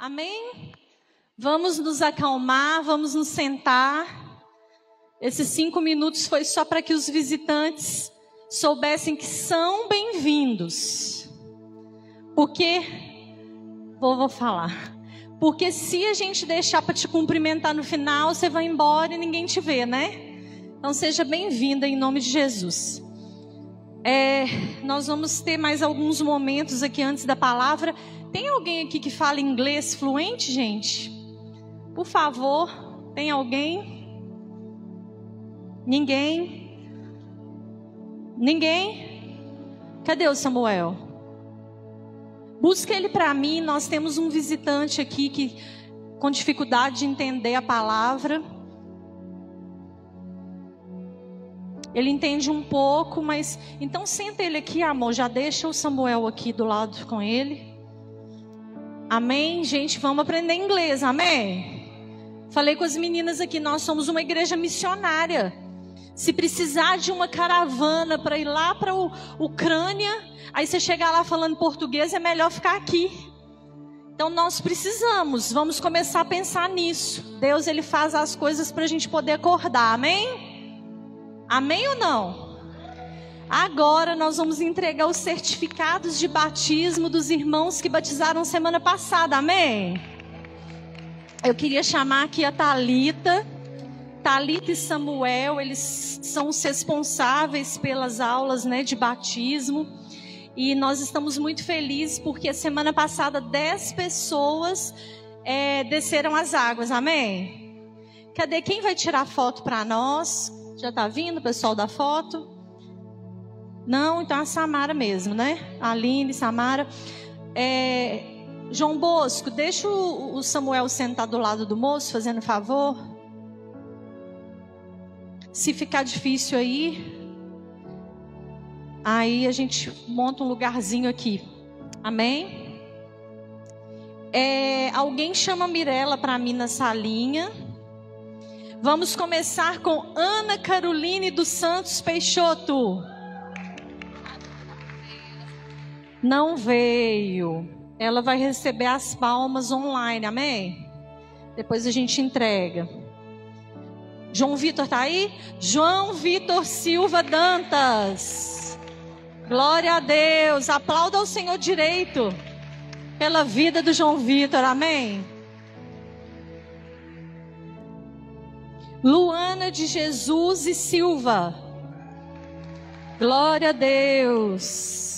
Amém? Vamos nos acalmar, vamos nos sentar. Esses 5 minutos foi só para que os visitantes soubessem que são bem-vindos. Porque, vou falar. Porque se a gente deixar para te cumprimentar no final, você vai embora e ninguém te vê, né? Então seja bem-vinda em nome de Jesus. Nós vamos ter mais alguns momentos aqui antes da palavra. Tem alguém aqui que fala inglês fluente, gente? Por favor, tem alguém? Ninguém? Cadê o Samuel? Busca ele para mim. Nós temos um visitante aqui que com dificuldade de entender a palavra. Ele entende um pouco, mas então senta ele aqui, amor. Já deixa o Samuel aqui do lado com ele. Amém, gente, vamos aprender inglês, amém? Falei com as meninas aqui, nós somos uma igreja missionária. Se precisar de uma caravana para ir lá para a Ucrânia, aí você chegar lá falando português, é melhor ficar aqui. Então nós precisamos, vamos começar a pensar nisso. Deus, Ele faz as coisas para a gente poder acordar, amém? Amém ou não? Agora nós vamos entregar os certificados de batismo dos irmãos que batizaram semana passada, amém? Eu queria chamar aqui a Thalita e Samuel, eles são os responsáveis pelas aulas, né, de batismo. E nós estamos muito felizes porque a semana passada 10 pessoas desceram as águas, amém? Cadê quem vai tirar foto para nós? Já está vindo o pessoal da foto? Não, então a Samara mesmo, né? A Aline, Samara. João Bosco, deixa o Samuel sentar do lado do moço, fazendo favor. Se ficar difícil aí a gente monta um lugarzinho aqui. Amém? Alguém chama a Mirella para mim na salinha. Vamos começar com Ana Caroline dos Santos Peixoto. Não veio. Ela vai receber as palmas online, amém? Depois a gente entrega. João Vitor tá aí? João Vitor Silva Dantas. Glória a Deus. Aplauda ao Senhor direito pela vida do João Vitor, amém? Luana de Jesus e Silva. Glória a Deus.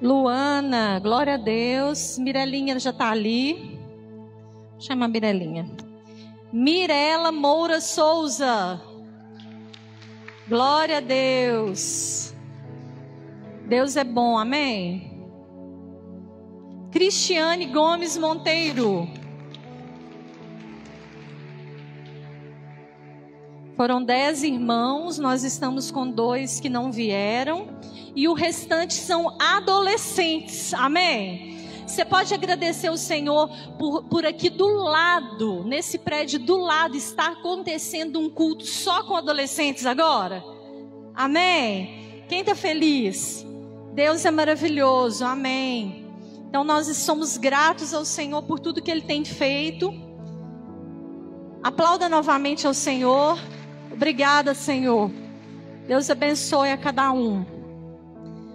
Luana, glória a Deus. Mirelinha já está ali. Chama a Mirelinha. Mirela Moura Souza. Glória a Deus. Deus é bom, amém? Cristiane Gomes Monteiro. Foram 10 irmãos, nós estamos com 2 que não vieram. E o restante são adolescentes, amém? Você pode agradecer o Senhor por aqui do lado, nesse prédio do lado, está acontecendo um culto só com adolescentes agora? Amém? Quem está feliz? Deus é maravilhoso, amém? Então nós somos gratos ao Senhor por tudo que Ele tem feito. Aplauda novamente ao Senhor. Obrigada, Senhor. Deus abençoe a cada um.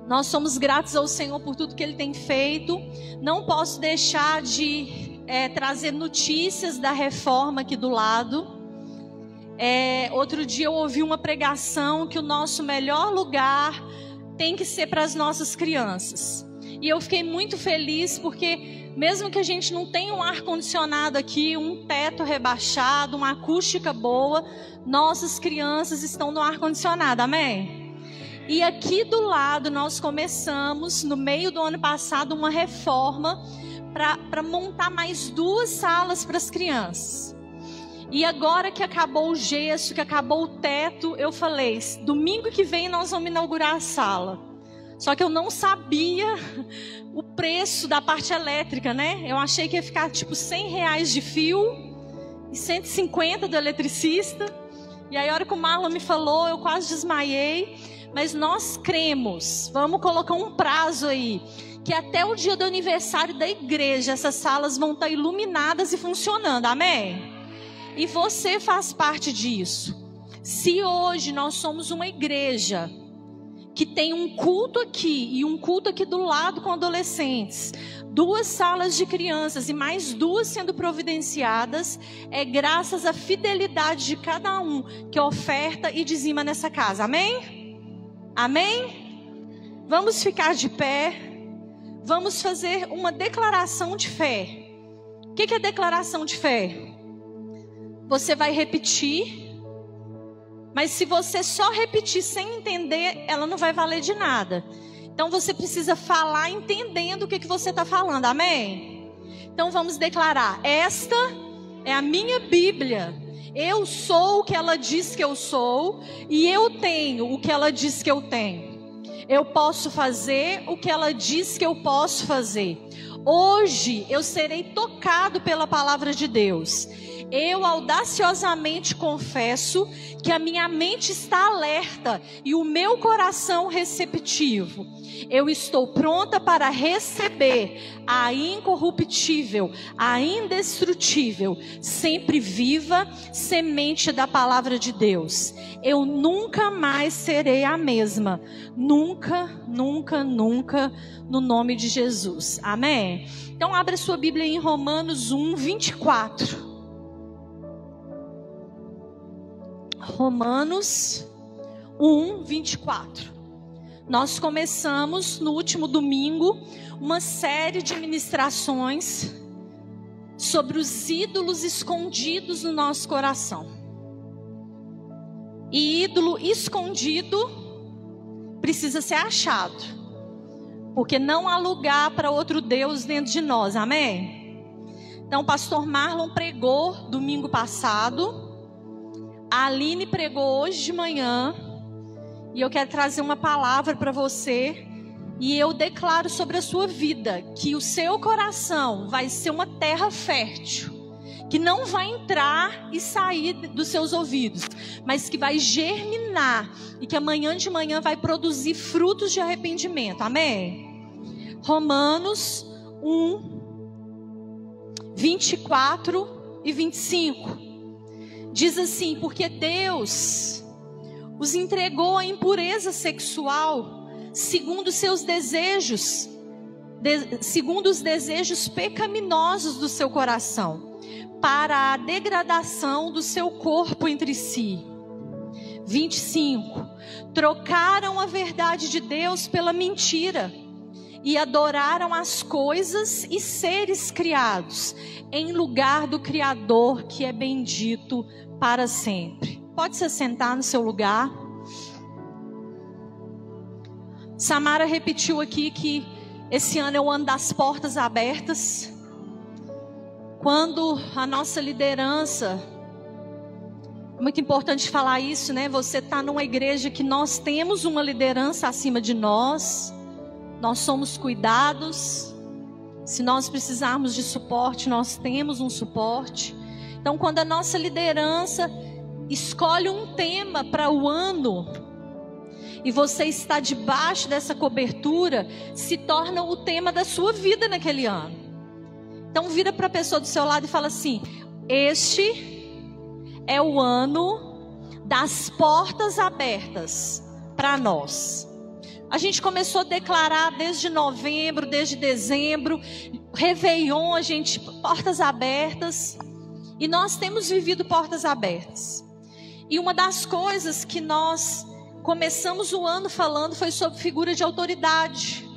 Nós somos gratos ao Senhor por tudo que Ele tem feito. Não posso deixar de trazer notícias da reforma aqui do lado. Outro dia eu ouvi uma pregação que o nosso melhor lugar tem que ser para as nossas crianças. E eu fiquei muito feliz porque mesmo que a gente não tenha um ar-condicionado aqui, um teto rebaixado, uma acústica boa, nossas crianças estão no ar-condicionado, amém? E aqui do lado nós começamos, no meio do ano passado, uma reforma para montar mais 2 salas para as crianças. E agora que acabou o gesso, que acabou o teto, eu falei, domingo que vem nós vamos inaugurar a sala. Só que eu não sabia o preço da parte elétrica, né? Eu achei que ia ficar tipo R$100 de fio e 150 do eletricista. E aí a hora que o Marlon me falou, eu quase desmaiei. Mas nós cremos, vamos colocar um prazo aí, que até o dia do aniversário da igreja, essas salas vão estar iluminadas e funcionando, amém? E você faz parte disso. Se hoje nós somos uma igreja que tem um culto aqui e um culto aqui do lado com adolescentes, 2 salas de crianças e mais 2 sendo providenciadas, é graças à fidelidade de cada um que oferta e dizima nessa casa, amém? Amém? Vamos ficar de pé. Vamos fazer uma declaração de fé. O que é declaração de fé? Você vai repetir, mas se você só repetir sem entender, ela não vai valer de nada. Então você precisa falar entendendo o que você está falando, amém? Então vamos declarar: esta é a minha Bíblia. Eu sou o que ela diz que eu sou e eu tenho o que ela diz que eu tenho. Eu posso fazer o que ela diz que eu posso fazer. Hoje eu serei tocado pela palavra de Deus. Eu audaciosamente confesso que a minha mente está alerta e o meu coração receptivo. Eu estou pronta para receber a incorruptível, a indestrutível, sempre viva semente da palavra de Deus. Eu nunca mais serei a mesma. Nunca, nunca, nunca, no nome de Jesus. Amém? Então abra sua Bíblia em Romanos 1, 24. Romanos 1, 24. Nós começamos no último domingo uma série de ministrações sobre os ídolos escondidos no nosso coração. E ídolo escondido precisa ser achado, porque não há lugar para outro Deus dentro de nós, amém? Então o pastor Marlon pregou domingo passado, a Aline pregou hoje de manhã, e eu quero trazer uma palavra para você, e eu declaro sobre a sua vida, que o seu coração vai ser uma terra fértil, que não vai entrar e sair dos seus ouvidos, mas que vai germinar, e que amanhã de manhã vai produzir frutos de arrependimento, amém? Romanos 1, 24 e 25, diz assim: porque Deus os entregou à impureza sexual, segundo seus desejos, segundo os desejos pecaminosos do seu coração, para a degradação do seu corpo entre si. 25. Trocaram a verdade de Deus pela mentira e adoraram as coisas e seres criados em lugar do Criador, que é bendito para sempre. Pode se sentar no seu lugar. Samara repetiu aqui que esse ano é o ano das portas abertas. Quando a nossa liderança, muito importante falar isso, né? Você está numa igreja que nós temos uma liderança acima de nós. Nós somos cuidados. Se nós precisarmos de suporte, nós temos um suporte. Então, quando a nossa liderança escolhe um tema para o ano, e você está debaixo dessa cobertura, se torna o tema da sua vida naquele ano. Então vira para a pessoa do seu lado e fala assim: este é o ano das portas abertas para nós. A gente começou a declarar desde novembro, desde dezembro, Réveillon, a gente, portas abertas. E nós temos vivido portas abertas. E uma das coisas que nós começamos o ano falando foi sobre figura de autoridade.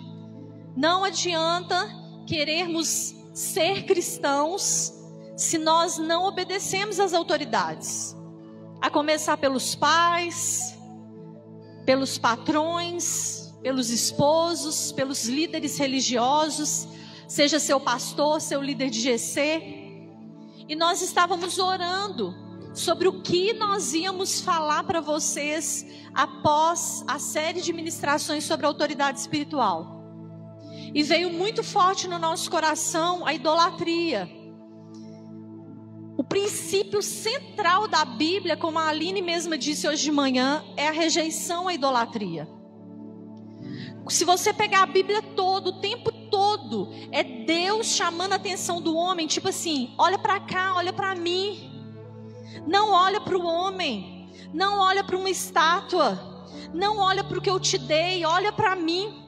Não adianta querermos ser cristãos se nós não obedecemos às autoridades. A começar pelos pais, pelos patrões, pelos esposos, pelos líderes religiosos, seja seu pastor, seu líder de GC. E nós estávamos orando sobre o que nós íamos falar para vocês após a série de ministrações sobre a autoridade espiritual. E veio muito forte no nosso coração a idolatria. O princípio central da Bíblia, como a Aline mesma disse hoje de manhã, é a rejeição à idolatria. Se você pegar a Bíblia toda, o tempo todo, é Deus chamando a atenção do homem, tipo assim, olha para cá, olha para mim. Não olha para o homem, não olha para uma estátua, não olha para o que eu te dei, olha para mim.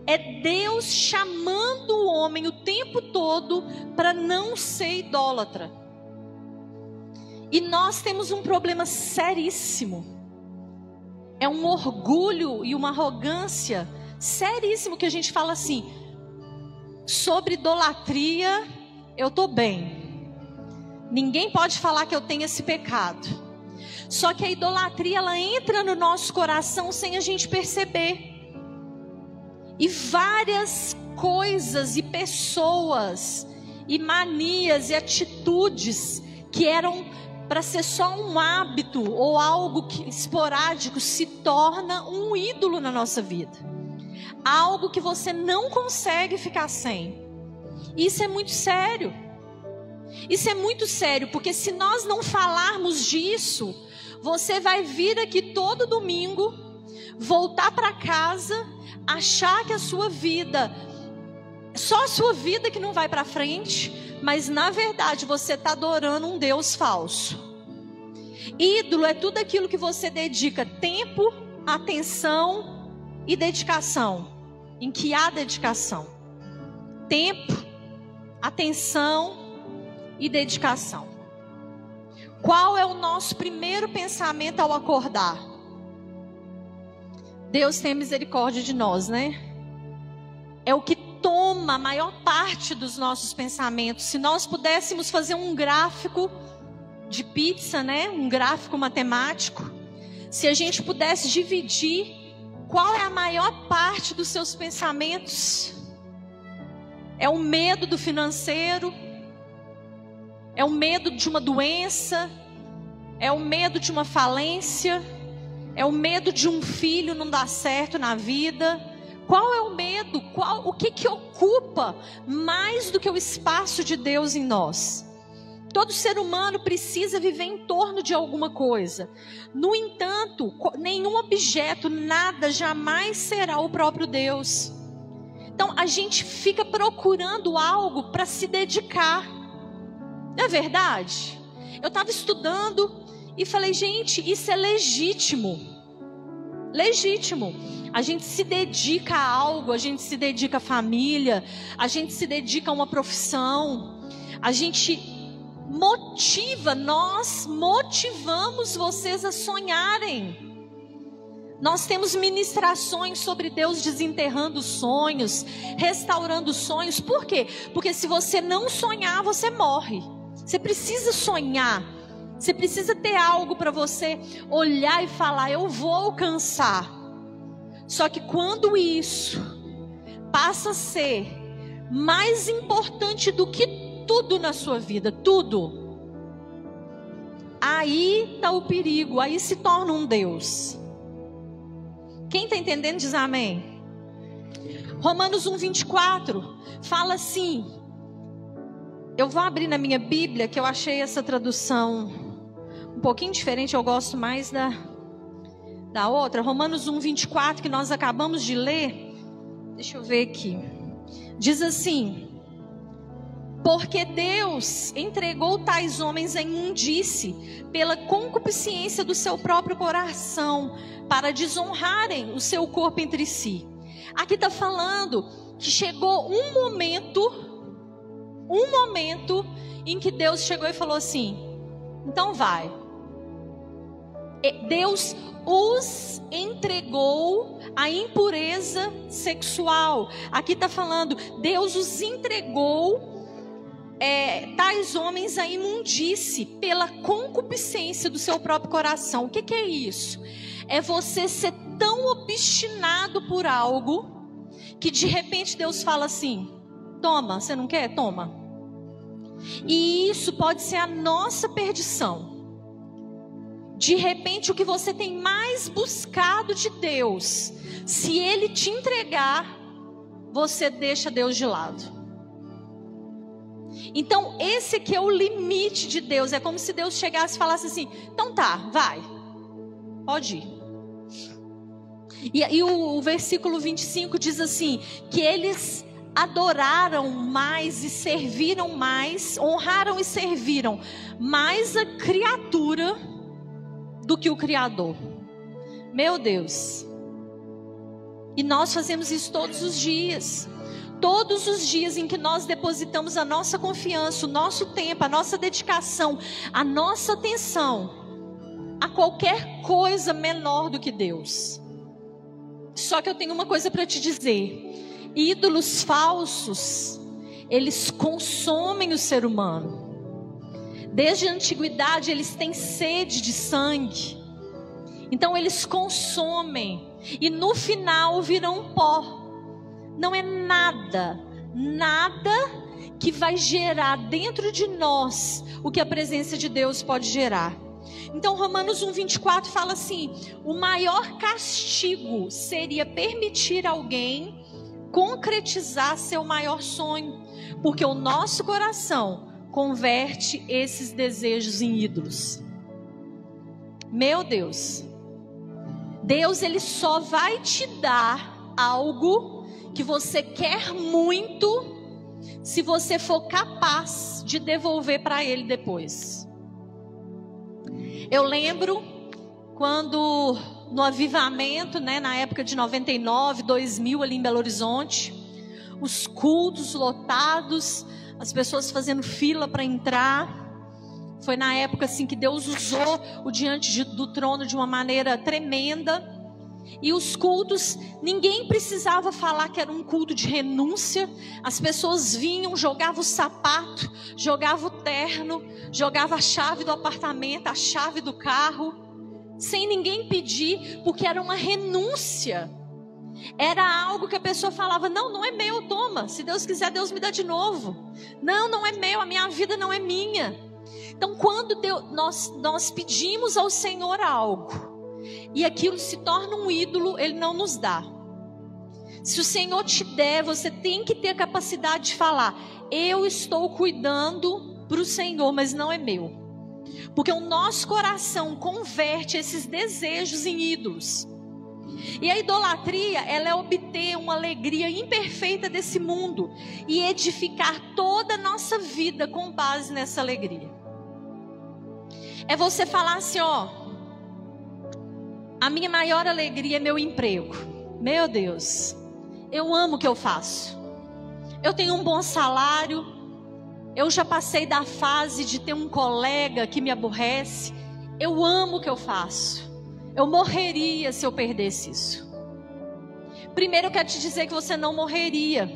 É Deus chamando o homem o tempo todo para não ser idólatra. E nós temos um problema seríssimo. É um orgulho e uma arrogância seríssimo que a gente fala assim: sobre idolatria eu estou bem. Ninguém pode falar que eu tenho esse pecado. Só que a idolatria, ela entra no nosso coração sem a gente perceber. E várias coisas e pessoas e manias e atitudes que eram para ser só um hábito ou algo esporádico se torna um ídolo na nossa vida. Algo que você não consegue ficar sem. Isso é muito sério. Isso é muito sério, porque se nós não falarmos disso, você vai vir aqui todo domingo, voltar para casa, achar que a sua vida, só a sua vida que não vai para frente, mas na verdade você está adorando um Deus falso. Ídolo é tudo aquilo que você dedica tempo, atenção e dedicação. Em que há dedicação? Tempo, atenção e dedicação. Qual é o nosso primeiro pensamento ao acordar? Deus tem misericórdia de nós, né? É o que toma a maior parte dos nossos pensamentos. Se nós pudéssemos fazer um gráfico de pizza, né? Um gráfico matemático. Se a gente pudesse dividir qual é a maior parte dos seus pensamentos? É o medo do financeiro? É o medo de uma doença? É o medo de uma falência? É o medo de um filho não dar certo na vida? Qual é o medo? O que ocupa mais do que o espaço de Deus em nós? Todo ser humano precisa viver em torno de alguma coisa. No entanto, nenhum objeto, nada, jamais será o próprio Deus. Então, a gente fica procurando algo para se dedicar. Não é verdade? Eu estava estudando e falei, gente, isso é legítimo. Legítimo. A gente se dedica a algo, a gente se dedica à família, a gente se dedica a uma profissão, a gente nós motivamos vocês a sonharem. Nós temos ministrações sobre Deus desenterrando sonhos, restaurando sonhos. Por quê? Porque se você não sonhar, você morre. Você precisa sonhar. Você precisa ter algo para você olhar e falar, eu vou alcançar. Só que quando isso passa a ser mais importante do que tudo na sua vida, tudo, aí está o perigo, aí se torna um Deus. Quem está entendendo diz amém. Romanos 1:24 fala assim, eu vou abrir na minha Bíblia, que eu achei essa tradução um pouquinho diferente, eu gosto mais da outra. Romanos 1:24, que nós acabamos de ler, deixa eu ver aqui, diz assim: porque Deus entregou tais homens à imundície pela concupiscência do seu próprio coração, para desonrarem o seu corpo entre si. Aqui está falando que chegou um momento em que Deus chegou e falou assim, então vai. Deus os entregou à impureza sexual. Aqui está falando, Deus os entregou tais homens à imundície pela concupiscência do seu próprio coração. O que é isso? É você ser tão obstinado por algo que de repente Deus fala assim, toma, você não quer? Toma. E isso pode ser a nossa perdição. De repente o que você tem mais buscado de Deus, se Ele te entregar, você deixa Deus de lado. Então esse aqui é o limite de Deus. É como se Deus chegasse e falasse assim: então tá, vai, pode ir. E o versículo 25 diz assim, que eles adoraram mais e serviram mais, honraram e serviram mais a criatura do que o Criador. Meu Deus. E nós fazemos isso todos os dias. Todos os dias em que nós depositamos a nossa confiança, o nosso tempo, a nossa dedicação, a nossa atenção a qualquer coisa menor do que Deus. Só que eu tenho uma coisa para te dizer: ídolos falsos, eles consomem o ser humano. Desde a antiguidade eles têm sede de sangue. Então eles consomem e no final viram pó. Não é nada que vai gerar dentro de nós o que a presença de Deus pode gerar. Então Romanos 1:24 fala assim: o maior castigo seria permitir alguém concretizar seu maior sonho, porque o nosso coração converte esses desejos em ídolos. Meu Deus, Deus ele só vai te dar algo que você quer muito se você for capaz de devolver para Ele depois. Eu lembro quando no avivamento, na época de 99, 2000 ali em Belo Horizonte, os cultos lotados, as pessoas fazendo fila para entrar. Foi na época assim que Deus usou o diante do trono de uma maneira tremenda. E os cultos, ninguém precisava falar que era um culto de renúncia. As pessoas vinham, jogavam o sapato, jogavam o terno, jogavam a chave do apartamento, a chave do carro, sem ninguém pedir, porque era uma renúncia. Era algo que a pessoa falava: não é meu, toma, se Deus quiser Deus me dá de novo. Não é meu, a minha vida não é minha. Então quando nós pedimos ao Senhor algo e aquilo se torna um ídolo, Ele não nos dá. Se o Senhor te der, você tem que ter a capacidade de falar: eu estou cuidando para o Senhor, mas não é meu. Porque o nosso coração converte esses desejos em ídolos. E a idolatria, ela é obter uma alegria imperfeita desse mundo e edificar toda a nossa vida com base nessa alegria. É você falar assim: a minha maior alegria é meu emprego. Meu Deus, eu amo o que eu faço. Eu tenho um bom salário. Eu já passei da fase de ter um colega que me aborrece. Eu amo o que eu faço. Eu morreria se eu perdesse isso. Primeiro eu quero te dizer que você não morreria,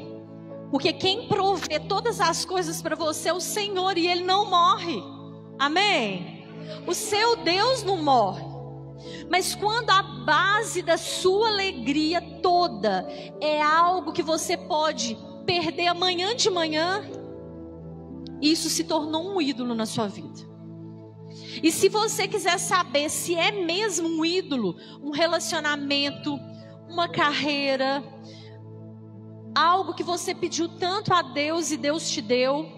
porque quem provê todas as coisas para você é o Senhor, e Ele não morre. Amém? O seu Deus não morre. Mas quando a base da sua alegria toda é algo que você pode perder amanhã de manhã, isso se tornou um ídolo na sua vida. E se você quiser saber se é mesmo um ídolo, um relacionamento, uma carreira, algo que você pediu tanto a Deus e Deus te deu,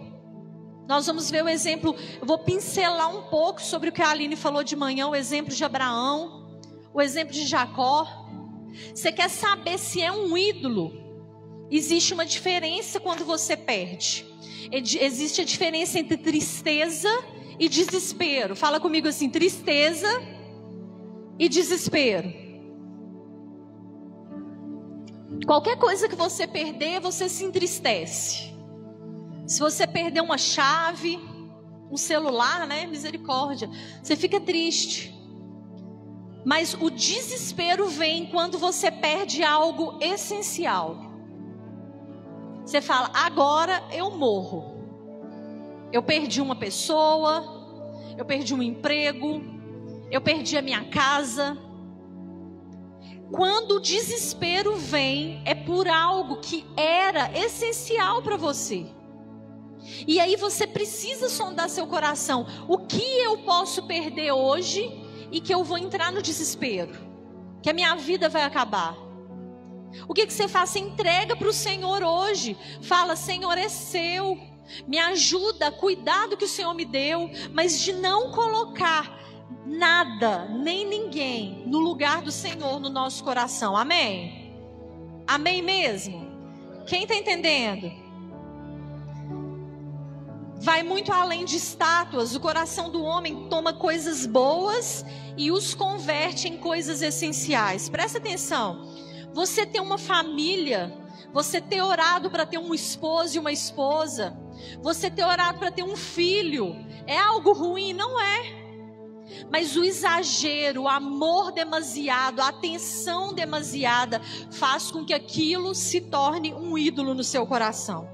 nós vamos ver o exemplo. Eu vou pincelar um pouco sobre o que a Aline falou de manhã, o exemplo de Abraão, o exemplo de Jacó. Você quer saber se é um ídolo? Existe uma diferença quando você perde. Existe a diferença entre tristeza e desespero. Fala comigo assim: tristeza e desespero. Qualquer coisa que você perder, você se entristece. Se você perder uma chave, um celular, misericórdia, você fica triste. Mas o desespero vem quando você perde algo essencial. Você fala: agora eu morro. Eu perdi uma pessoa, eu perdi um emprego, eu perdi a minha casa. Quando o desespero vem, é por algo que era essencial para você. E aí você precisa sondar seu coração. O que eu posso perder hoje e que eu vou entrar no desespero? Que a minha vida vai acabar. O que você faz? Você entrega para o Senhor hoje. Fala: Senhor, é seu. Me ajuda a cuidar do que o Senhor me deu, mas de não colocar nada, nem ninguém, no lugar do Senhor no nosso coração. Amém? Amém mesmo? Quem está entendendo? Vai muito além de estátuas. O coração do homem toma coisas boas e os converte em coisas essenciais. Presta atenção. Você ter uma família, você ter orado para ter um esposo e uma esposa, você ter orado para ter um filho, é algo ruim? Não é. Mas o exagero, o amor demasiado, a atenção demasiada faz com que aquilo se torne um ídolo no seu coração.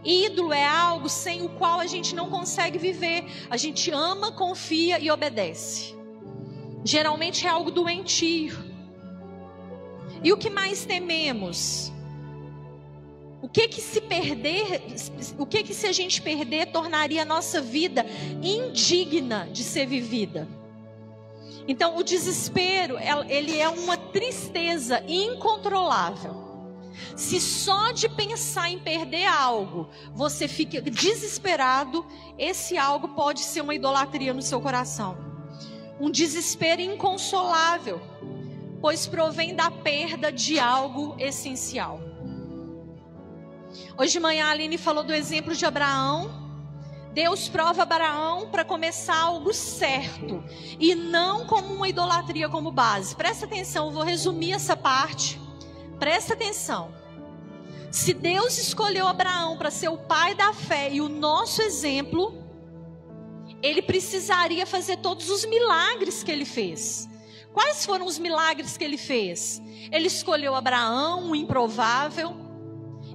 Ídolo é algo sem o qual a gente não consegue viver. A gente ama, confia e obedece. Geralmente é algo doentio. E o que mais tememos? O que se a gente perder tornaria a nossa vida indigna de ser vivida? Então, o desespero, ele é uma tristeza incontrolável. Se só de pensar em perder algo, você fica desesperado, esse algo pode ser uma idolatria no seu coração. Um desespero inconsolável, pois provém da perda de algo essencial. Hoje de manhã a Aline falou do exemplo de Abraão. Deus prova Abraão para começar algo certo e não como uma idolatria como base. Presta atenção, eu vou resumir essa parte. Presta atenção. Se Deus escolheu Abraão para ser o pai da fé e o nosso exemplo, ele precisaria fazer todos os milagres que ele fez. Quais foram os milagres que ele fez? Ele escolheu Abraão, um improvável.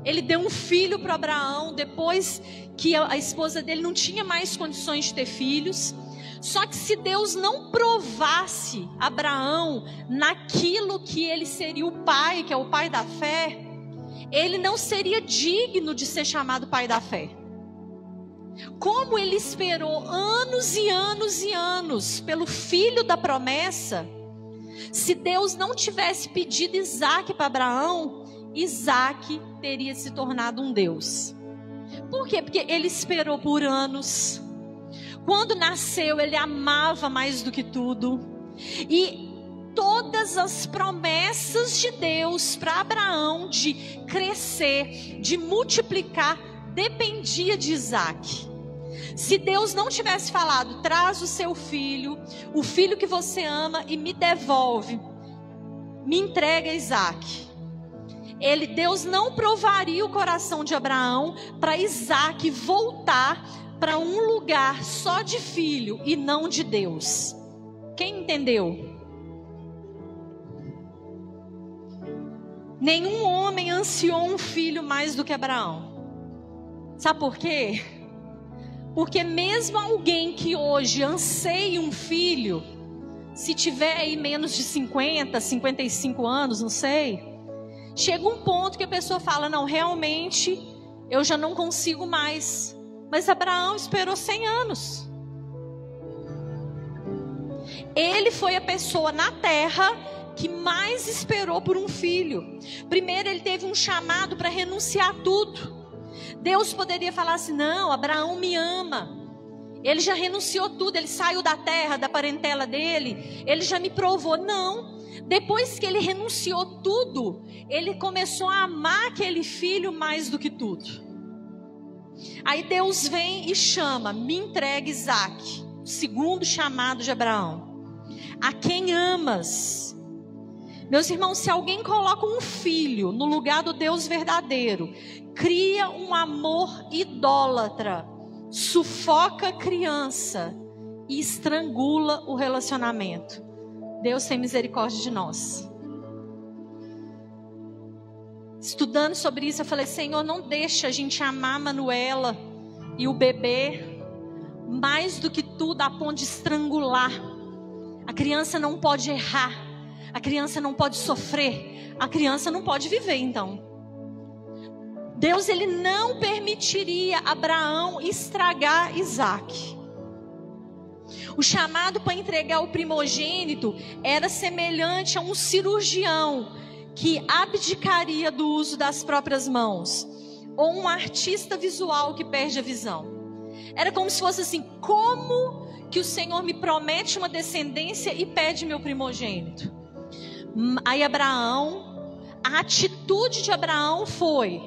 Ele deu um filho para Abraão depois que a esposa dele não tinha mais condições de ter filhos. Só que se Deus não provasse Abraão naquilo que ele seria o pai, que é o pai da fé, ele não seria digno de ser chamado pai da fé. Como ele esperou anos e anos e anos pelo filho da promessa, se Deus não tivesse pedido Isaac para Abraão, Isaac teria se tornado um Deus. Por quê? Porque ele esperou por anos. Quando nasceu, ele amava mais do que tudo. E todas as promessas de Deus para Abraão de crescer, de multiplicar, dependia de Isaac. Se Deus não tivesse falado, traz o seu filho, o filho que você ama e me devolve, me entrega Isaac. Deus não provaria o coração de Abraão para Isaac voltar para um lugar só de filho e não de Deus. Quem entendeu? Nenhum homem ansiou um filho mais do que Abraão. Sabe por quê? Porque mesmo alguém que hoje anseia um filho, se tiver aí menos de 50, 55 anos, não sei, chega um ponto que a pessoa fala, não, realmente eu já não consigo mais. Mas Abraão esperou 100 anos. Ele foi a pessoa na terra que mais esperou por um filho. Primeiro ele teve um chamado para renunciar a tudo. Deus poderia falar assim, não, Abraão me ama. Ele já renunciou tudo, ele saiu da terra, da parentela dele. Ele já me provou. Não, depois que ele renunciou tudo, ele começou a amar aquele filho mais do que tudo. Aí Deus vem e chama, me entrega Isaac, o segundo chamado de Abraão. A quem amas? Meus irmãos, se alguém coloca um filho no lugar do Deus verdadeiro, cria um amor idólatra, sufoca a criança e estrangula o relacionamento. Deus tem misericórdia de nós. Estudando sobre isso, eu falei, Senhor, não deixa a gente amar a Manuela e o bebê mais do que tudo a ponto de estrangular. A criança não pode errar, a criança não pode sofrer, a criança não pode viver, então. Deus, ele não permitiria Abraão estragar Isaac. O chamado para entregar o primogênito era semelhante a um cirurgião que abdicaria do uso das próprias mãos. ou um artista visual que perde a visão. Era como se fosse assim: como que o Senhor me promete uma descendência e pede meu primogênito? Aí Abraão, a atitude de Abraão foi: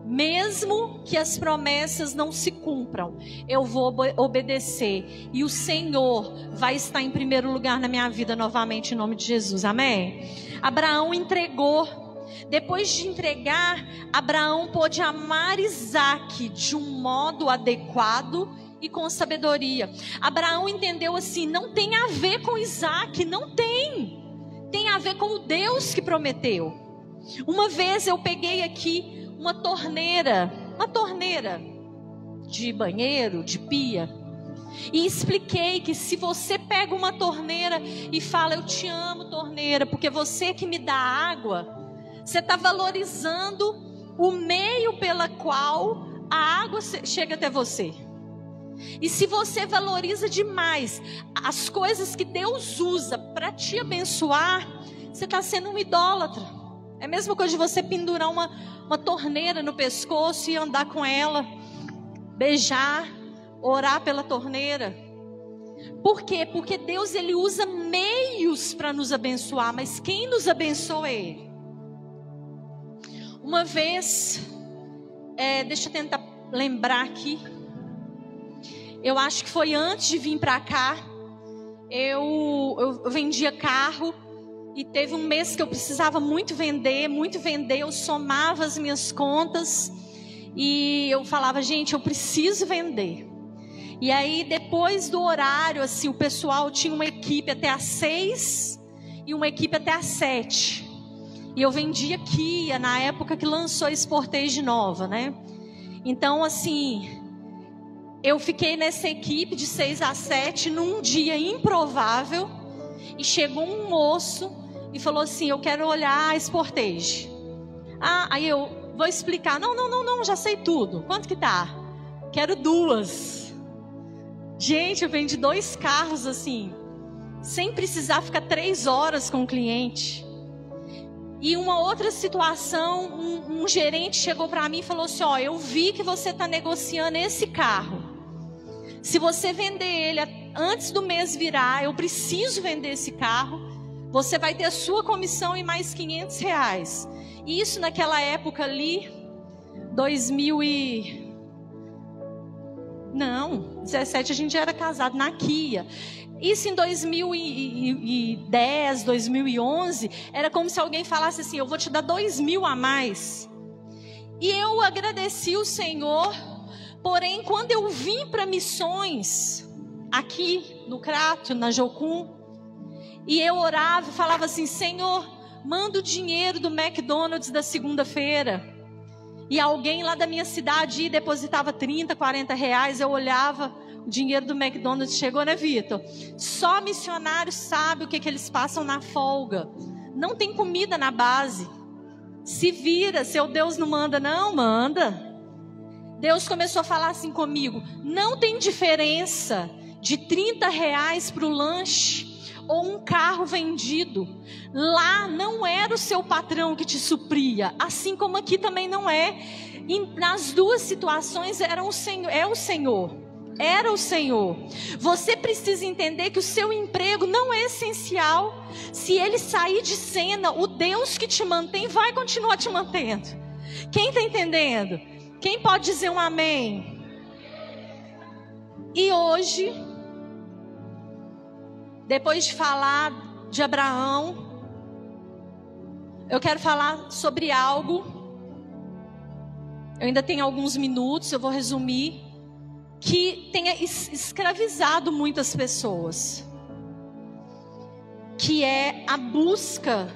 mesmo que as promessas não se cumpram, eu vou obedecer. E o Senhor vai estar em primeiro lugar na minha vida novamente, em nome de Jesus. Amém? Abraão entregou. Depois de entregar, Abraão pôde amar Isaque de um modo adequado e com sabedoria. Abraão entendeu assim: não tem a ver com Isaque, não tem. Tem a ver com o Deus que prometeu. Uma vez eu peguei aqui uma torneira de banheiro, de pia, e expliquei que se você pega uma torneira e fala: eu te amo, torneira, porque você que me dá água, você está valorizando o meio pela qual a água chega até você. E se você valoriza demais as coisas que Deus usa para te abençoar, você está sendo um idólatra. É a mesma coisa de você pendurar uma torneira no pescoço e andar com ela, beijar, orar pela torneira. Por quê? Porque Deus, ele usa meios para nos abençoar, mas quem nos abençoa é Ele. Uma vez, deixa eu tentar lembrar aqui, eu acho que foi antes de vir para cá, eu vendia carro. E teve um mês que eu precisava muito vender, eu somava as minhas contas e eu falava: gente, eu preciso vender. E aí depois do horário, assim, o pessoal tinha uma equipe até às 6 e uma equipe até às 7. E eu vendia Kia, na época que lançou a Sportage nova, né? Então, assim, eu fiquei nessa equipe de 6 às 7 num dia improvável. E chegou um moço e falou assim: eu quero olhar a Sportage. Aí eu vou explicar. Não, já sei tudo. Quanto que tá? Quero 2. Gente, eu vendi 2 carros assim, sem precisar ficar 3 horas com o cliente. E uma outra situação, um gerente chegou para mim e falou assim: ó, eu vi que você está negociando esse carro. Se você vender ele antes do mês virar, eu preciso vender esse carro, você vai ter a sua comissão e mais R$500. E isso naquela época ali, 2017 a gente já era casado na Kia. Isso em 2010, 2011, era como se alguém falasse assim: eu vou te dar 2.000 a mais. E eu agradeci o Senhor. Porém, quando eu vim para missões, aqui no Crato, na Jocum, e eu orava e falava assim: Senhor, manda o dinheiro do McDonald's da segunda-feira. E alguém lá da minha cidade depositava 30, 40 reais, eu olhava, o dinheiro do McDonald's chegou, né, Vitor? Só missionários sabem o que eles passam na folga. Não tem comida na base. Se vira, seu Deus não manda, não manda. Deus começou a falar assim comigo: não tem diferença de 30 reais para o lanche ou um carro vendido. Lá não era o seu patrão que te supria, assim como aqui também não é. E nas duas situações era o Senhor. Era o Senhor. Você precisa entender que o seu emprego não é essencial. Se ele sair de cena, o Deus que te mantém vai continuar te mantendo. Quem está entendendo? Quem pode dizer um amém? E hoje, depois de falar de Abraão, eu quero falar sobre algo. Eu ainda tenho alguns minutos, eu vou resumir. Que tenha escravizado muitas pessoas. Que é a busca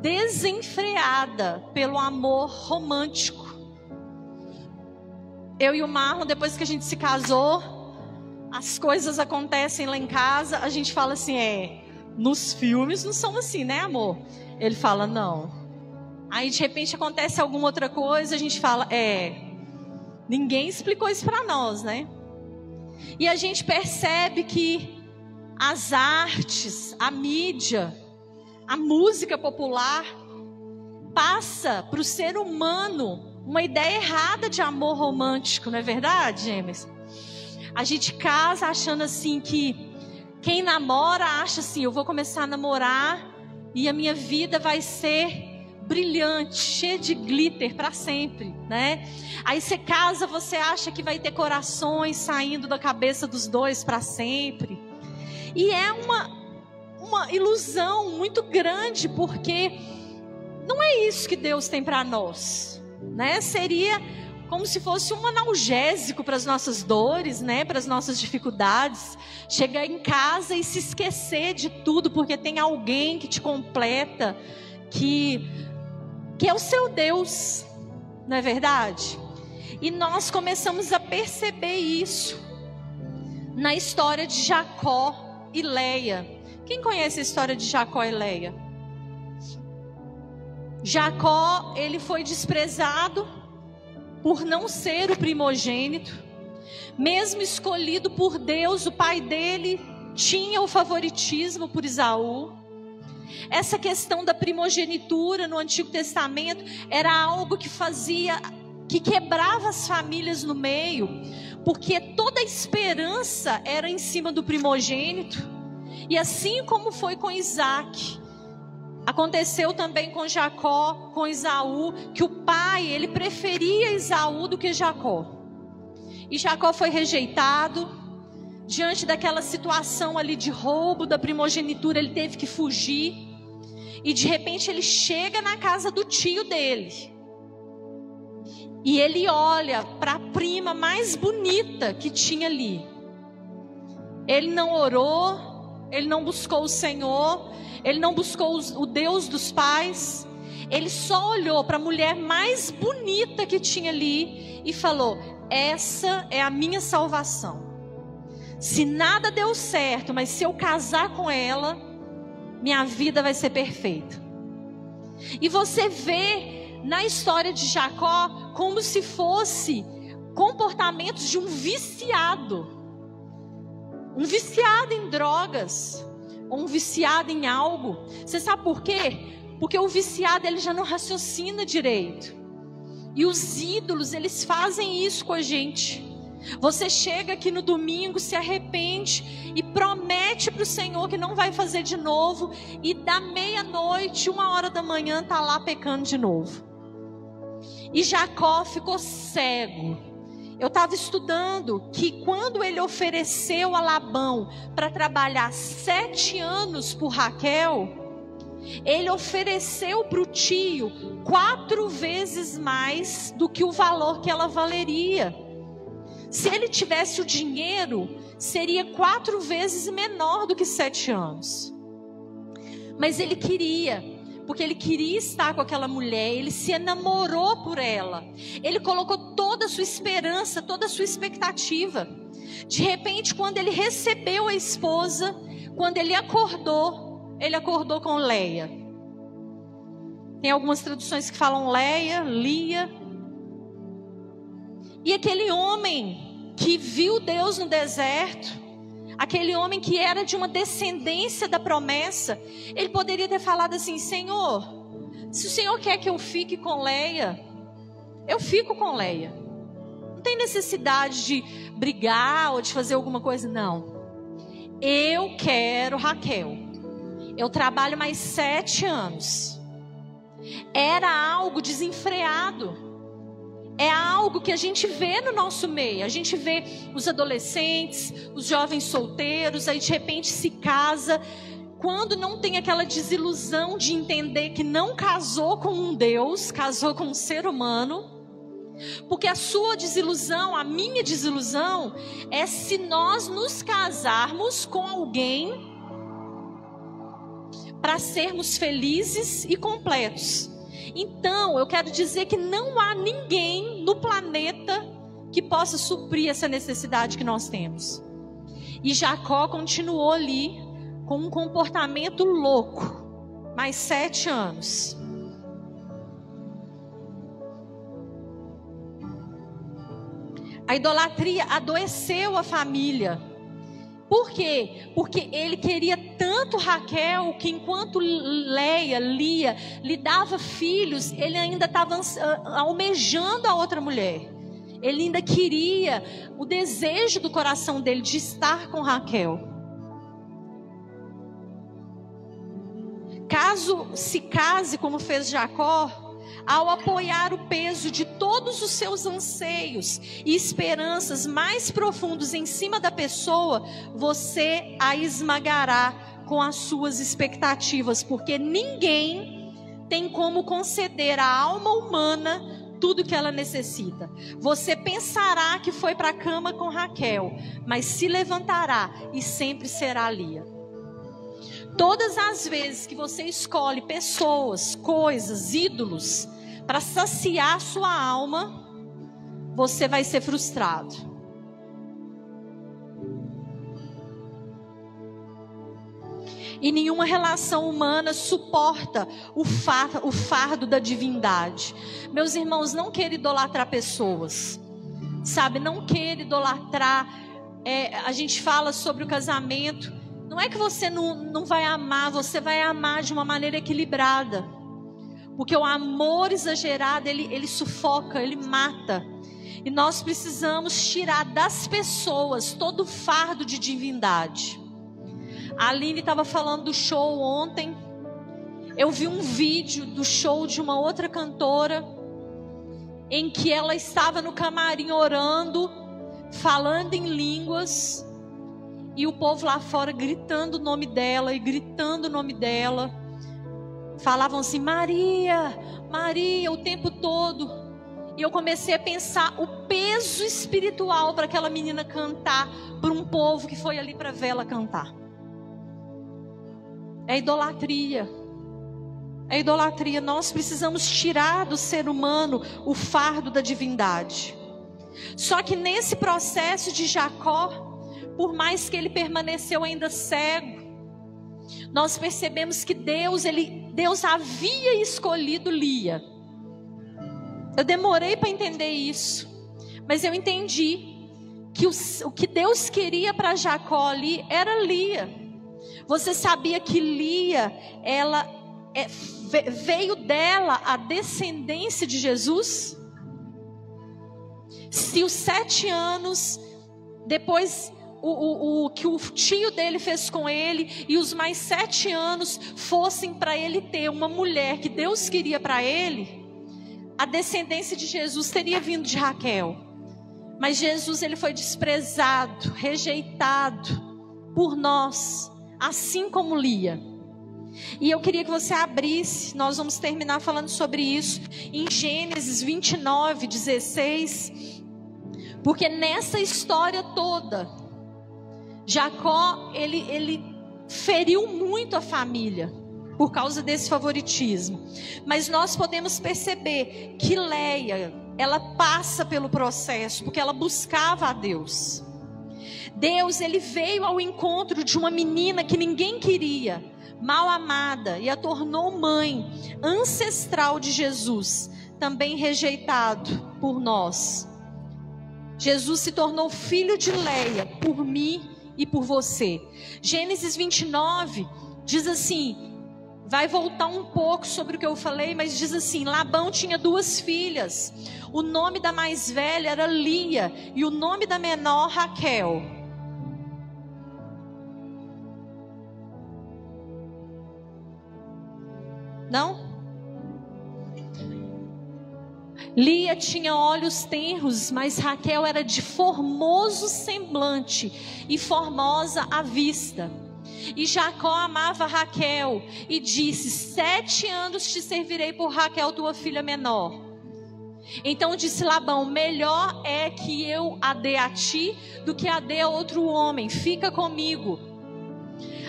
desenfreada pelo amor romântico. Eu e o Marlon, depois que a gente se casou, as coisas acontecem lá em casa, a gente fala assim: nos filmes não são assim, né, amor? Ele fala: não. Aí de repente acontece alguma outra coisa, a gente fala: ninguém explicou isso para nós, né? E a gente percebe que as artes, a mídia, a música popular passa para o ser humano uma ideia errada de amor romântico, não é verdade, Emerson? A gente casa achando assim que quem namora acha assim, eu vou começar a namorar e a minha vida vai ser brilhante, cheia de glitter para sempre, né? Aí você casa, você acha que vai ter corações saindo da cabeça dos dois para sempre. E é uma ilusão muito grande, porque não é isso que Deus tem para nós, né? Seria como se fosse um analgésico para as nossas dores, né? Para as nossas dificuldades. Chegar em casa e se esquecer de tudo, porque tem alguém que te completa, que é o seu Deus, não é verdade? E nós começamos a perceber isso na história de Jacó e Leia. Quem conhece a história de Jacó e Leia? Jacó, ele foi desprezado por não ser o primogênito. Mesmo escolhido por Deus, o pai dele tinha o favoritismo por Esaú. Essa questão da primogenitura no Antigo Testamento era algo que quebrava as famílias no meio, porque toda a esperança era em cima do primogênito. E assim como foi com Isaac, aconteceu também com Jacó, com Esaú, que o pai, ele preferia Esaú do que Jacó. E Jacó foi rejeitado. Diante daquela situação ali de roubo da primogenitura, ele teve que fugir. E de repente ele chega na casa do tio dele. E ele olha para a prima mais bonita que tinha ali. Ele não orou, ele não buscou o Senhor, ele não buscou o Deus dos pais. Ele só olhou para a mulher mais bonita que tinha ali e falou: essa é a minha salvação. Se nada deu certo, mas se eu casar com ela, minha vida vai ser perfeita. E você vê na história de Jacó como se fosse comportamentos de um viciado. Um viciado em drogas, ou um viciado em algo. Você sabe por quê? Porque o viciado, ele já não raciocina direito. E os ídolos, eles fazem isso com a gente. Você chega aqui no domingo, se arrepende e promete para o Senhor que não vai fazer de novo, e da meia-noite, 1h da manhã, está lá pecando de novo. E Jacó ficou cego. Eu estava estudando que quando ele ofereceu a Labão para trabalhar 7 anos por Raquel, ele ofereceu para o tio 4 vezes mais do que o valor que ela valeria. Se ele tivesse o dinheiro, seria 4 vezes menor do que 7 anos. Mas ele queria, porque ele queria estar com aquela mulher, ele se enamorou por ela. Ele colocou toda a sua esperança, toda a sua expectativa. De repente, quando ele recebeu a esposa, quando ele acordou com Leia. Tem algumas traduções que falam Leia, Lia. E aquele homem que viu Deus no deserto, aquele homem que era de uma descendência da promessa, ele poderia ter falado assim: Senhor, se o Senhor quer que eu fique com Leia, eu fico com Leia. Não tem necessidade de brigar ou de fazer alguma coisa, não. Eu quero Raquel. Eu trabalho mais 7 anos. Era algo desenfreado. É algo que a gente vê no nosso meio. A gente vê os adolescentes, os jovens solteiros, aí de repente se casa. Quando não tem aquela desilusão de entender que não casou com um Deus, casou com um ser humano. Porque a sua desilusão, a minha desilusão, é se nós nos casarmos com alguém para sermos felizes e completos. Então, eu quero dizer que não há ninguém no planeta que possa suprir essa necessidade que nós temos. E Jacó continuou ali com um comportamento louco, mais 7 anos. A idolatria adoeceu a família. Por quê? Porque ele queria tanto Raquel que enquanto Lia lhe dava filhos, ele ainda estava almejando a outra mulher. Ele ainda queria o desejo do coração dele de estar com Raquel. Caso se case como fez Jacó, ao apoiar o peso de todos os seus anseios e esperanças mais profundos em cima da pessoa, você a esmagará com as suas expectativas, porque ninguém tem como conceder à alma humana tudo que ela necessita. Você pensará que foi para a cama com Raquel, mas se levantará e sempre será Lia. Todas as vezes que você escolhe pessoas, coisas, ídolos para saciar sua alma, você vai ser frustrado. E nenhuma relação humana suporta o fardo da divindade. Meus irmãos, não queira idolatrar pessoas, sabe? Não queira idolatrar. A gente fala sobre o casamento. Não é que você não vai amar, você vai amar de uma maneira equilibrada. Porque o amor exagerado, ele sufoca, ele mata. E nós precisamos tirar das pessoas todo o fardo de divindade. A Aline estava falando do show ontem. Eu vi um vídeo do show de uma outra cantora, em que ela estava no camarim orando, falando em línguas. E o povo lá fora gritando o nome dela e gritando o nome dela. Falavam assim, Maria, Maria, o tempo todo. E eu comecei a pensar o peso espiritual para aquela menina cantar, para um povo que foi ali para ver ela cantar. É idolatria. É idolatria. Nós precisamos tirar do ser humano o fardo da divindade. Só que nesse processo de Jacó, por mais que ele permaneceu ainda cego, nós percebemos que Deus havia escolhido Lia. Eu demorei para entender isso, mas eu entendi que o que Deus queria para Jacó ali era Lia. Você sabia que Lia, veio dela a descendência de Jesus? Se os 7 anos depois o que o tio dele fez com ele e os mais 7 anos fossem para ele ter uma mulher que Deus queria para ele, a descendência de Jesus teria vindo de Raquel. Mas Jesus, ele foi desprezado, rejeitado por nós, assim como Lia. E eu queria que você abrisse, nós vamos terminar falando sobre isso, em Gênesis 29, 16. Porque nessa história toda, Jacó, ele feriu muito a família por causa desse favoritismo. Mas nós podemos perceber que Leia, ela passa pelo processo, porque ela buscava a Deus. Deus, ele veio ao encontro de uma menina que ninguém queria, mal amada, e a tornou mãe ancestral de Jesus, também rejeitado por nós. Jesus se tornou filho de Leia, por mim e por você. Gênesis 29 diz assim, vai voltar um pouco sobre o que eu falei, mas diz assim, Labão tinha 2 filhas. O nome da mais velha era Lia e o nome da menor Raquel. Não? Lia tinha olhos tenros, mas Raquel era de formoso semblante e formosa à vista. E Jacó amava Raquel e disse, 7 anos te servirei por Raquel, tua filha menor. Então disse Labão, melhor é que eu a dê a ti do que a dê a outro homem, fica comigo.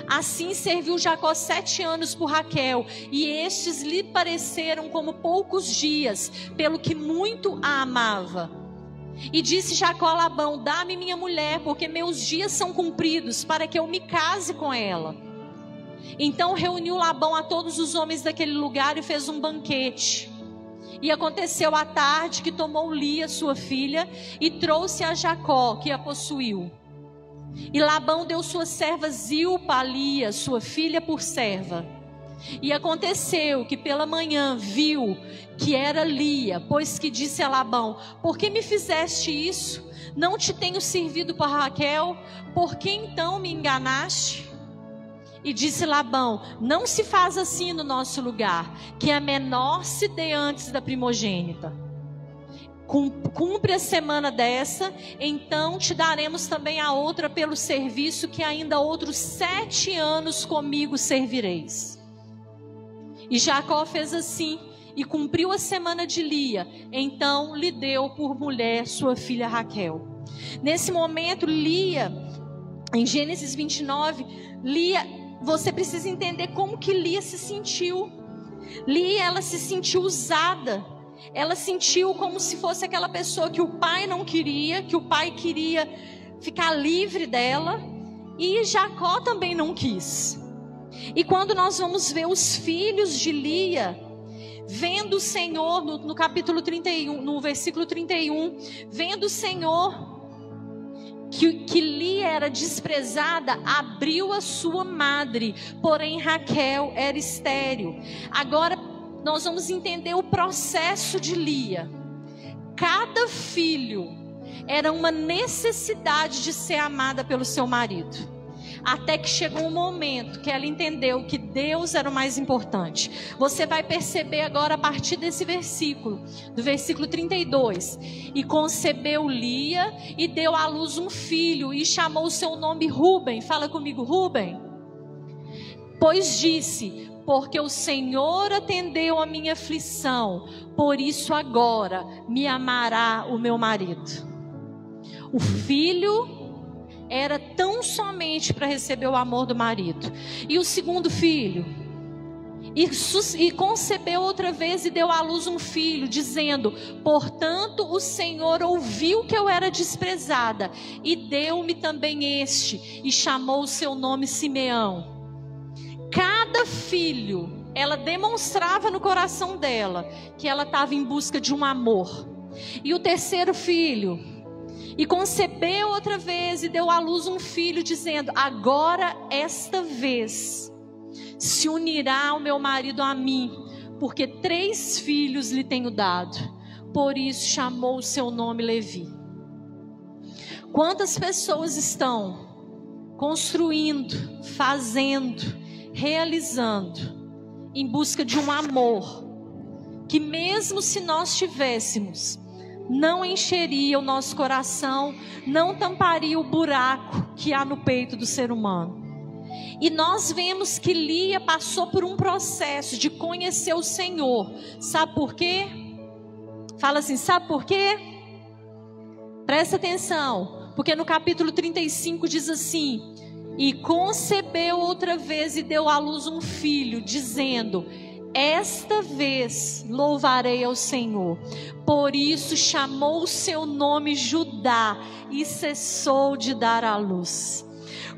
Assim serviu Jacó 7 anos por Raquel, e estes lhe pareceram como poucos dias, pelo que muito a amava. E disse Jacó a Labão, dá-me minha mulher, porque meus dias são cumpridos, para que eu me case com ela. Então reuniu Labão a todos os homens daquele lugar e fez um banquete. E aconteceu à tarde que tomou Lia, sua filha, e trouxe a Jacó, que a possuiu. E Labão deu sua serva Zilpa a Lia, sua filha, por serva. E aconteceu que pela manhã viu que era Lia, pois que disse a Labão: por que me fizeste isso? Não te tenho servido para Raquel? Por que então me enganaste? E disse Labão: não se faz assim no nosso lugar, que a menor se dê antes da primogênita. Cumpre a semana dessa, então te daremos também a outra pelo serviço, que ainda outros 7 anos comigo servireis. E Jacó fez assim, e cumpriu a semana de Lia, então lhe deu por mulher sua filha Raquel. Nesse momento, Lia, em Gênesis 29, Lia, você precisa entender como que Lia se sentiu. Lia, ela se sentiu usada. Ela sentiu como se fosse aquela pessoa que o pai não queria, que o pai queria ficar livre dela, e Jacó também não quis. E quando nós vamos ver os filhos de Lia, vendo o Senhor, no capítulo 31, no versículo 31, vendo o Senhor que Lia era desprezada, abriu a sua madre, porém Raquel era estéril. Agora nós vamos entender o processo de Lia. Cada filho era uma necessidade de ser amada pelo seu marido. Até que chegou um momento que ela entendeu que Deus era o mais importante. Você vai perceber agora a partir desse versículo, do versículo 32. E concebeu Lia e deu à luz um filho e chamou o seu nome Ruben. Fala comigo, Ruben. Pois disse: porque o Senhor atendeu a minha aflição, por isso agora me amará o meu marido. O filho era tão somente para receber o amor do marido. E o segundo filho, e concebeu outra vez e deu à luz um filho, dizendo: portanto o Senhor ouviu que eu era desprezada, e deu-me também este, e chamou o seu nome Simeão. Cada filho, ela demonstrava no coração dela que ela estava em busca de um amor. E o terceiro filho, e concebeu outra vez e deu à luz um filho, dizendo: agora esta vez se unirá o meu marido a mim, porque 3 filhos lhe tenho dado. Por isso chamou o seu nome Levi. Quantas pessoas estão construindo, fazendo, realizando, em busca de um amor, que mesmo se nós tivéssemos, não encheria o nosso coração, não tamparia o buraco que há no peito do ser humano. E nós vemos que Lia passou por um processo de conhecer o Senhor. Sabe por quê? Fala assim, sabe por quê? Presta atenção, porque no capítulo 35 diz assim: e concebeu outra vez e deu à luz um filho, dizendo: esta vez louvarei ao Senhor. Por isso chamou o seu nome Judá e cessou de dar à luz.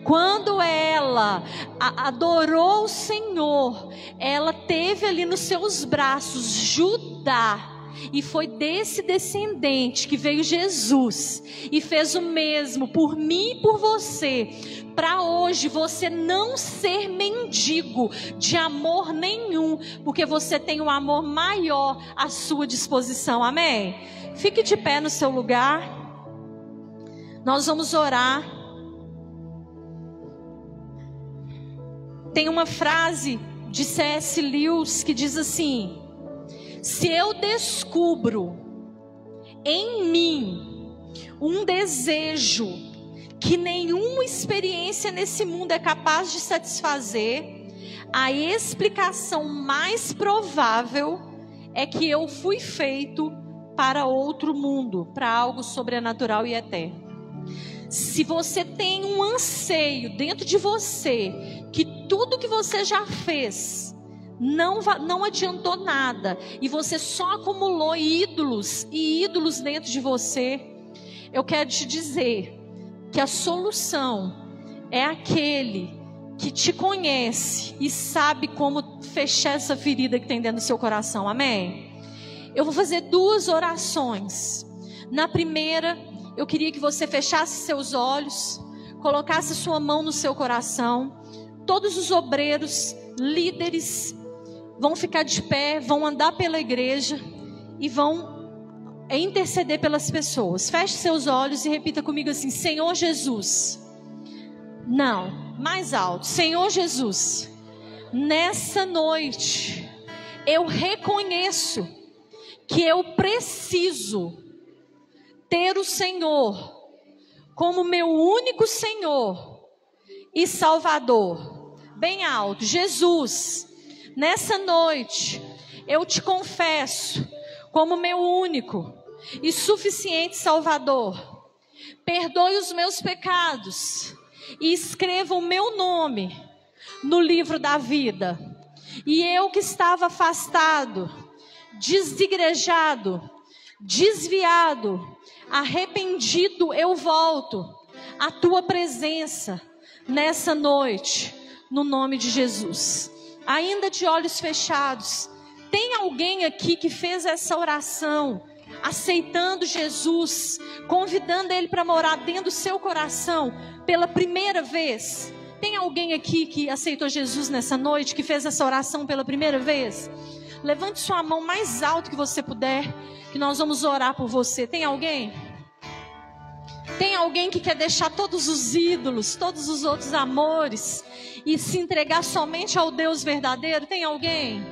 Quando ela adorou o Senhor, ela teve ali nos seus braços Judá. E foi desse descendente que veio Jesus e fez o mesmo por mim e por você, para hoje você não ser mendigo de amor nenhum, porque você tem um amor maior à sua disposição, amém? Fique de pé no seu lugar, nós vamos orar. Tem uma frase de C.S. Lewis que diz assim: se eu descubro em mim um desejo que nenhuma experiência nesse mundo é capaz de satisfazer, a explicação mais provável é que eu fui feito para outro mundo, para algo sobrenatural e eterno. Se você tem um anseio dentro de você, que tudo que você já fez não adiantou nada, e você só acumulou ídolos e ídolos dentro de você, eu quero te dizer que a solução é aquele que te conhece e sabe como fechar essa ferida que tem dentro do seu coração, amém? Eu vou fazer 2 orações. Na primeira, eu queria que você fechasse seus olhos, colocasse sua mão no seu coração. Todos os obreiros, líderes, vão ficar de pé, vão andar pela igreja e vão interceder pelas pessoas. Feche seus olhos e repita comigo assim: Senhor Jesus. Não, mais alto. Senhor Jesus, nessa noite eu reconheço que eu preciso ter o Senhor como meu único Senhor e Salvador. Bem alto. Jesus, nessa noite eu te confesso como meu único e suficiente Salvador. Perdoe os meus pecados e escreva o meu nome no livro da vida. E eu que estava afastado, desigrejado, desviado, arrependido, eu volto à tua presença nessa noite, no nome de Jesus. Ainda de olhos fechados, tem alguém aqui que fez essa oração, aceitando Jesus, convidando Ele para morar dentro do seu coração pela primeira vez? Tem alguém aqui que aceitou Jesus nessa noite, que fez essa oração pela primeira vez? Levante sua mão mais alto que você puder, que nós vamos orar por você. Tem alguém? Tem alguém que quer deixar todos os ídolos, todos os outros amores e se entregar somente ao Deus verdadeiro? Tem alguém?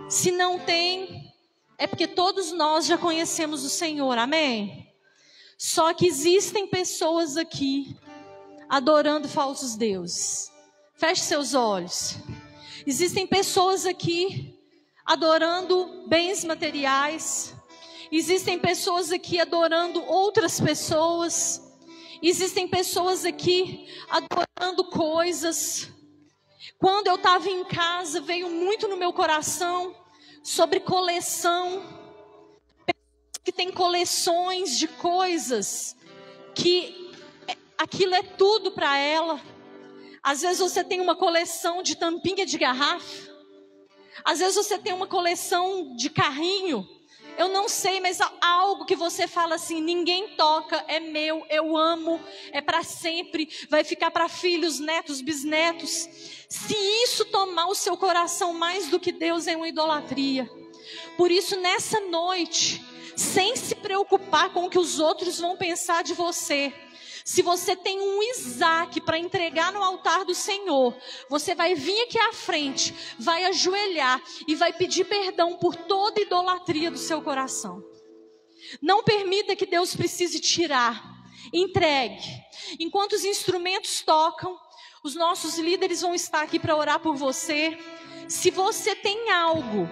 Se não tem, é porque todos nós já conhecemos o Senhor, amém? Só que existem pessoas aqui adorando falsos deuses. Feche seus olhos. Existem pessoas aqui adorando bens materiais. Existem pessoas aqui adorando outras pessoas. Existem pessoas aqui adorando coisas. Quando eu estava em casa, veio muito no meu coração sobre coleção. Pessoas que têm coleções de coisas que aquilo é tudo para ela. Às vezes você tem uma coleção de tampinha de garrafa. Às vezes você tem uma coleção de carrinho. Eu não sei, mas algo que você fala assim: ninguém toca, é meu, eu amo, é para sempre, vai ficar para filhos, netos, bisnetos. Se isso tomar o seu coração mais do que Deus, é uma idolatria. Por isso, nessa noite, sem se preocupar com o que os outros vão pensar de você, se você tem um Isaac para entregar no altar do Senhor, você vai vir aqui à frente, vai ajoelhar e vai pedir perdão por toda idolatria do seu coração. Não permita que Deus precise tirar. Entregue. Enquanto os instrumentos tocam, os nossos líderes vão estar aqui para orar por você. Se você tem algo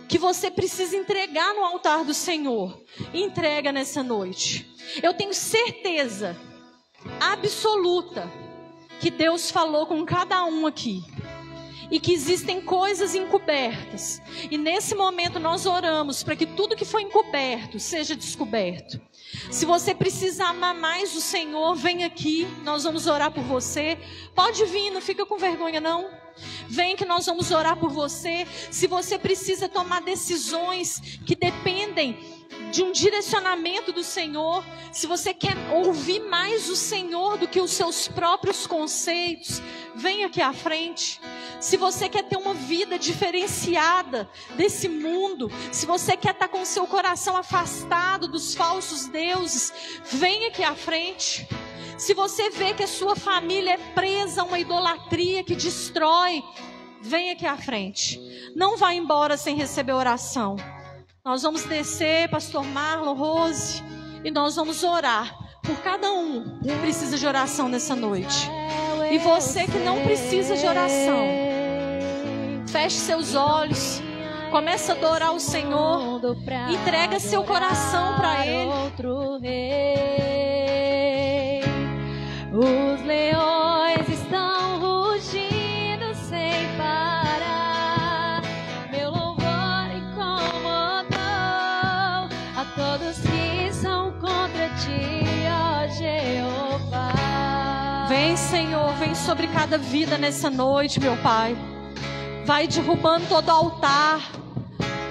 que você precisa entregar no altar do Senhor, entrega nessa noite. Eu tenho certeza absoluta que Deus falou com cada um aqui e que existem coisas encobertas, e nesse momento nós oramos para que tudo que foi encoberto seja descoberto. Se você precisa amar mais o Senhor, vem aqui, nós vamos orar por você. Pode vir, não fica com vergonha não. Vem que nós vamos orar por você. Se você precisa tomar decisões que dependem de um direcionamento do Senhor, se você quer ouvir mais o Senhor do que os seus próprios conceitos, vem aqui à frente. Se você quer ter uma vida diferenciada desse mundo, se você quer estar com o seu coração afastado dos falsos deuses, vem aqui à frente. Se você vê que a sua família é presa a uma idolatria que destrói, vem aqui à frente. Não vá embora sem receber oração. Nós vamos descer, pastor Marlon, Rose, e nós vamos orar por cada um que precisa de oração nessa noite. E você que não precisa de oração, feche seus olhos, comece a adorar o Senhor, entrega seu coração para Ele. Os leões estão rugindo sem parar. Meu louvor incomodou a todos que são contra ti, ó Jeová. Vem, Senhor, vem sobre cada vida nessa noite, meu Pai. Vai derrubando todo altar.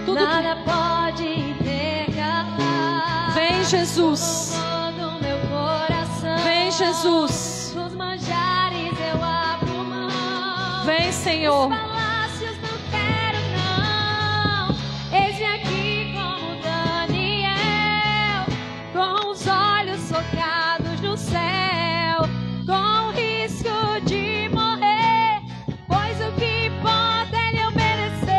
Tudo Nada pode intercalar. Vem, Jesus. Do meu coração. Vem, Jesus. Dos manjares eu abro mão. Vem, Senhor. Os palácios não quero, não. Eis-me aqui como Daniel, com os olhos focados no céu, com o risco de morrer, pois o que importa é lhe obedecer.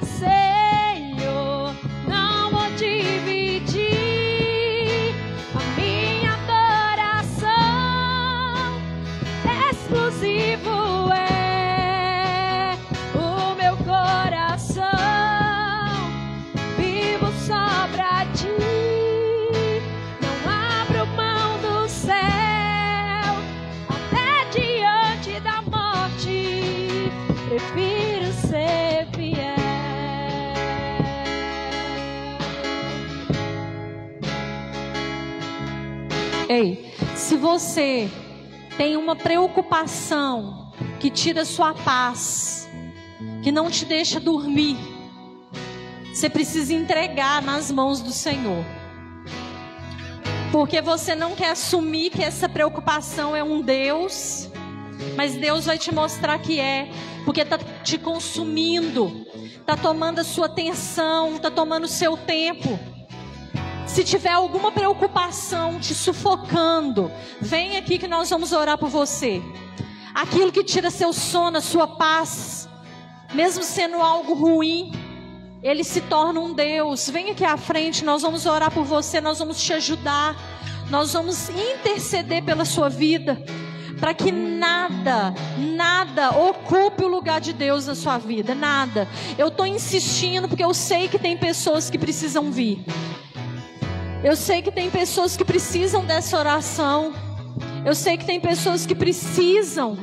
Senhor, não vou dividir a minha adoração. Exclusivo é o meu coração. Vivo só pra ti. Não abro mão do céu. Até diante da morte, prefiro ser fiel. Ei, se você tem uma preocupação que tira sua paz, que não te deixa dormir, você precisa entregar nas mãos do Senhor. Porque você não quer assumir que essa preocupação é um Deus, mas Deus vai te mostrar que é, porque está te consumindo, está tomando a sua atenção, está tomando o seu tempo. Se tiver alguma preocupação te sufocando, vem aqui que nós vamos orar por você. Aquilo que tira seu sono, a sua paz, mesmo sendo algo ruim, ele se torna um Deus. Vem aqui à frente, nós vamos orar por você, nós vamos te ajudar, nós vamos interceder pela sua vida, para que nada ocupe o lugar de Deus na sua vida, nada. Eu estou insistindo porque eu sei que tem pessoas que precisam vir. Eu sei que tem pessoas que precisam dessa oração. Eu sei que tem pessoas que precisam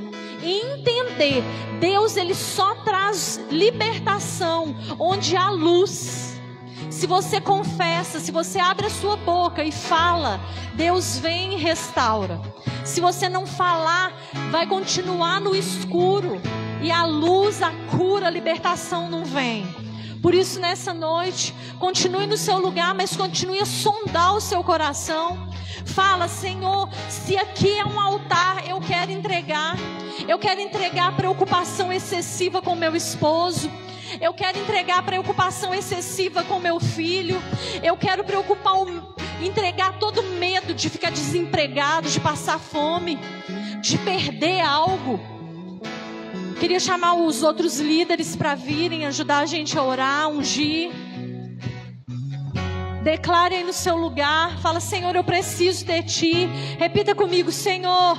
entender. Deus, ele só traz libertação onde há luz. Se você confessa, se você abre a sua boca e fala, Deus vem e restaura. Se você não falar, vai continuar no escuro. E a luz, a cura, a libertação não vem. Por isso, nessa noite, continue no seu lugar, mas continue a sondar o seu coração. Fala, Senhor, se aqui é um altar, eu quero entregar. Eu quero entregar preocupação excessiva com meu esposo. Eu quero entregar preocupação excessiva com meu filho. Eu quero entregar todo medo de ficar desempregado, de passar fome, de perder algo. Queria chamar os outros líderes para virem ajudar a gente a orar, ungir. Declare aí no seu lugar. Fala, Senhor, eu preciso de Ti. Repita comigo, Senhor,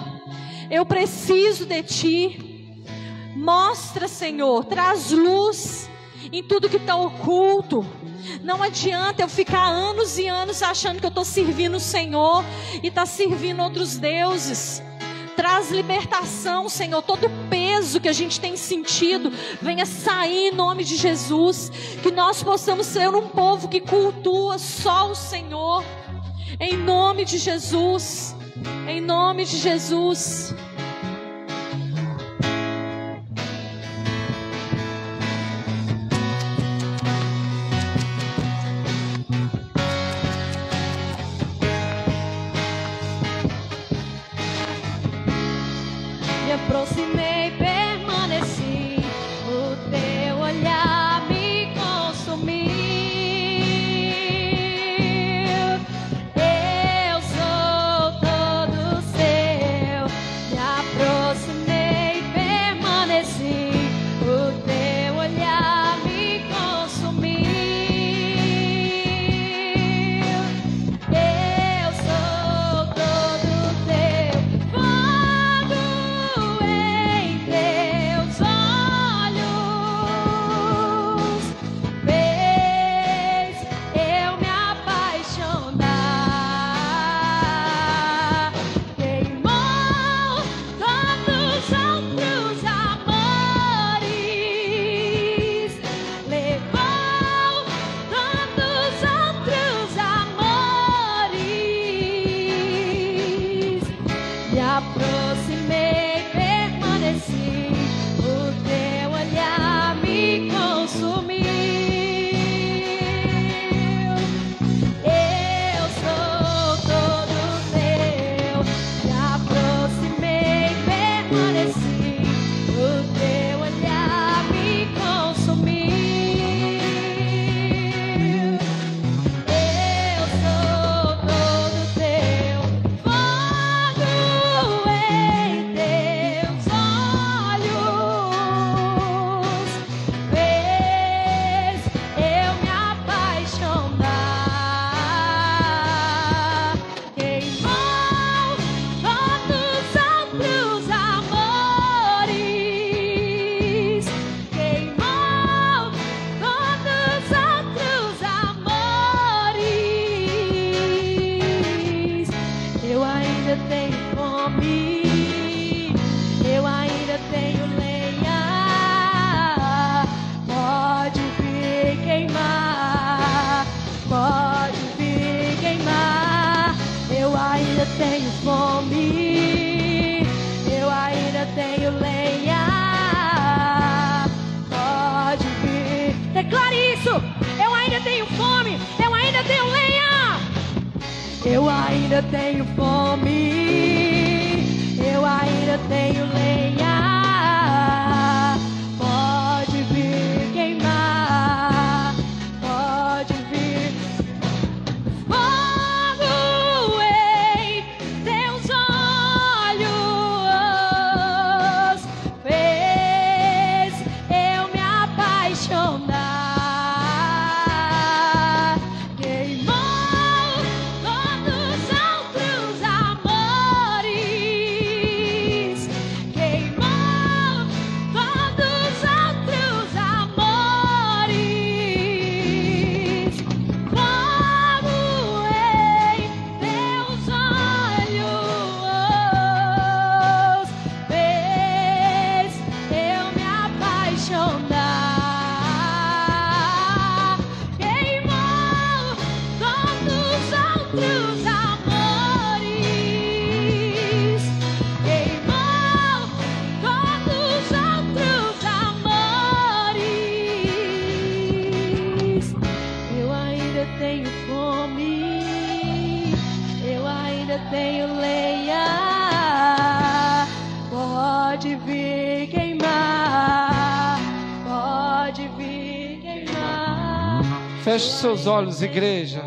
eu preciso de Ti. Mostra, Senhor, traz luz em tudo que está oculto. Não adianta eu ficar anos e anos achando que eu estou servindo o Senhor e está servindo outros deuses. Traz libertação, Senhor. Todo peso que a gente tem sentido venha sair em nome de Jesus. Que nós possamos ser um povo que cultua só o Senhor. Em nome de Jesus. Em nome de Jesus. Me aproximei, permaneci, o teu olhar me consumiu. Eu sou todo seu, me tenho fome, eu ainda tenho lenha. Pode vir, declare isso. Eu ainda tenho fome, eu ainda tenho lenha. Eu ainda tenho fome, eu ainda tenho lenha. Pode vir queimar, pode vir fogo em teus olhos, fez eu me apaixonar. Queimou todos os outros amores, queimou todos os outros amores. Fogo em teus olhos, fez eu me apaixonar. Queimou todos os outros amores, queimou todos os outros amores. Eu ainda tenho fome, eu ainda tenho lenha. Pode vir queimar, pode vir queimar. Feche seus olhos, igreja.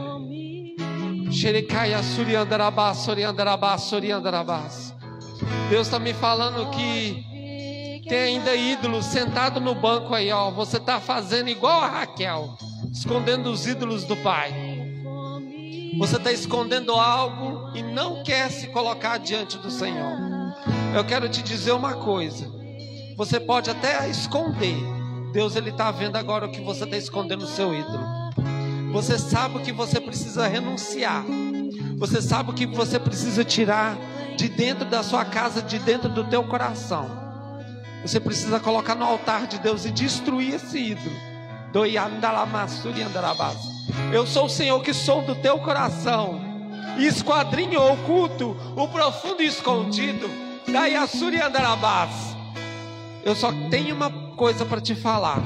Xerecaia, suriandarabás, suriandarabás, suriandarabás. Deus está me falando que tem ainda ídolos sentado no banco aí, ó. Você está fazendo igual a Raquel, escondendo os ídolos do pai. Você está escondendo algo e não quer se colocar diante do Senhor. Eu quero te dizer uma coisa. Você pode até esconder. Deus, Ele está vendo agora o que você está escondendo no seu ídolo. Você sabe o que você precisa renunciar. Você sabe o que você precisa tirar de dentro da sua casa, de dentro do teu coração. Você precisa colocar no altar de Deus e destruir esse ídolo. Eu sou o Senhor que sou do teu coração e esquadrinho oculto, o profundo e escondido. Eu só tenho uma coisa para te falar.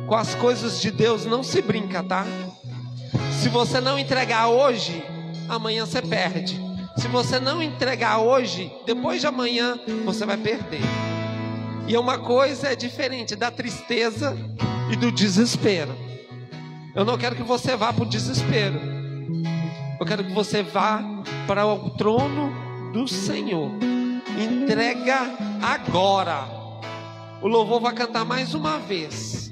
Com as coisas de Deus não se brinca, tá? Se você não entregar hoje, amanhã você perde. Se você não entregar hoje, depois de amanhã você vai perder. E uma coisa é diferente da tristeza e do desespero. Eu não quero que você vá para o desespero. Eu quero que você vá para o trono do Senhor. Entrega agora. O louvor vai cantar mais uma vez.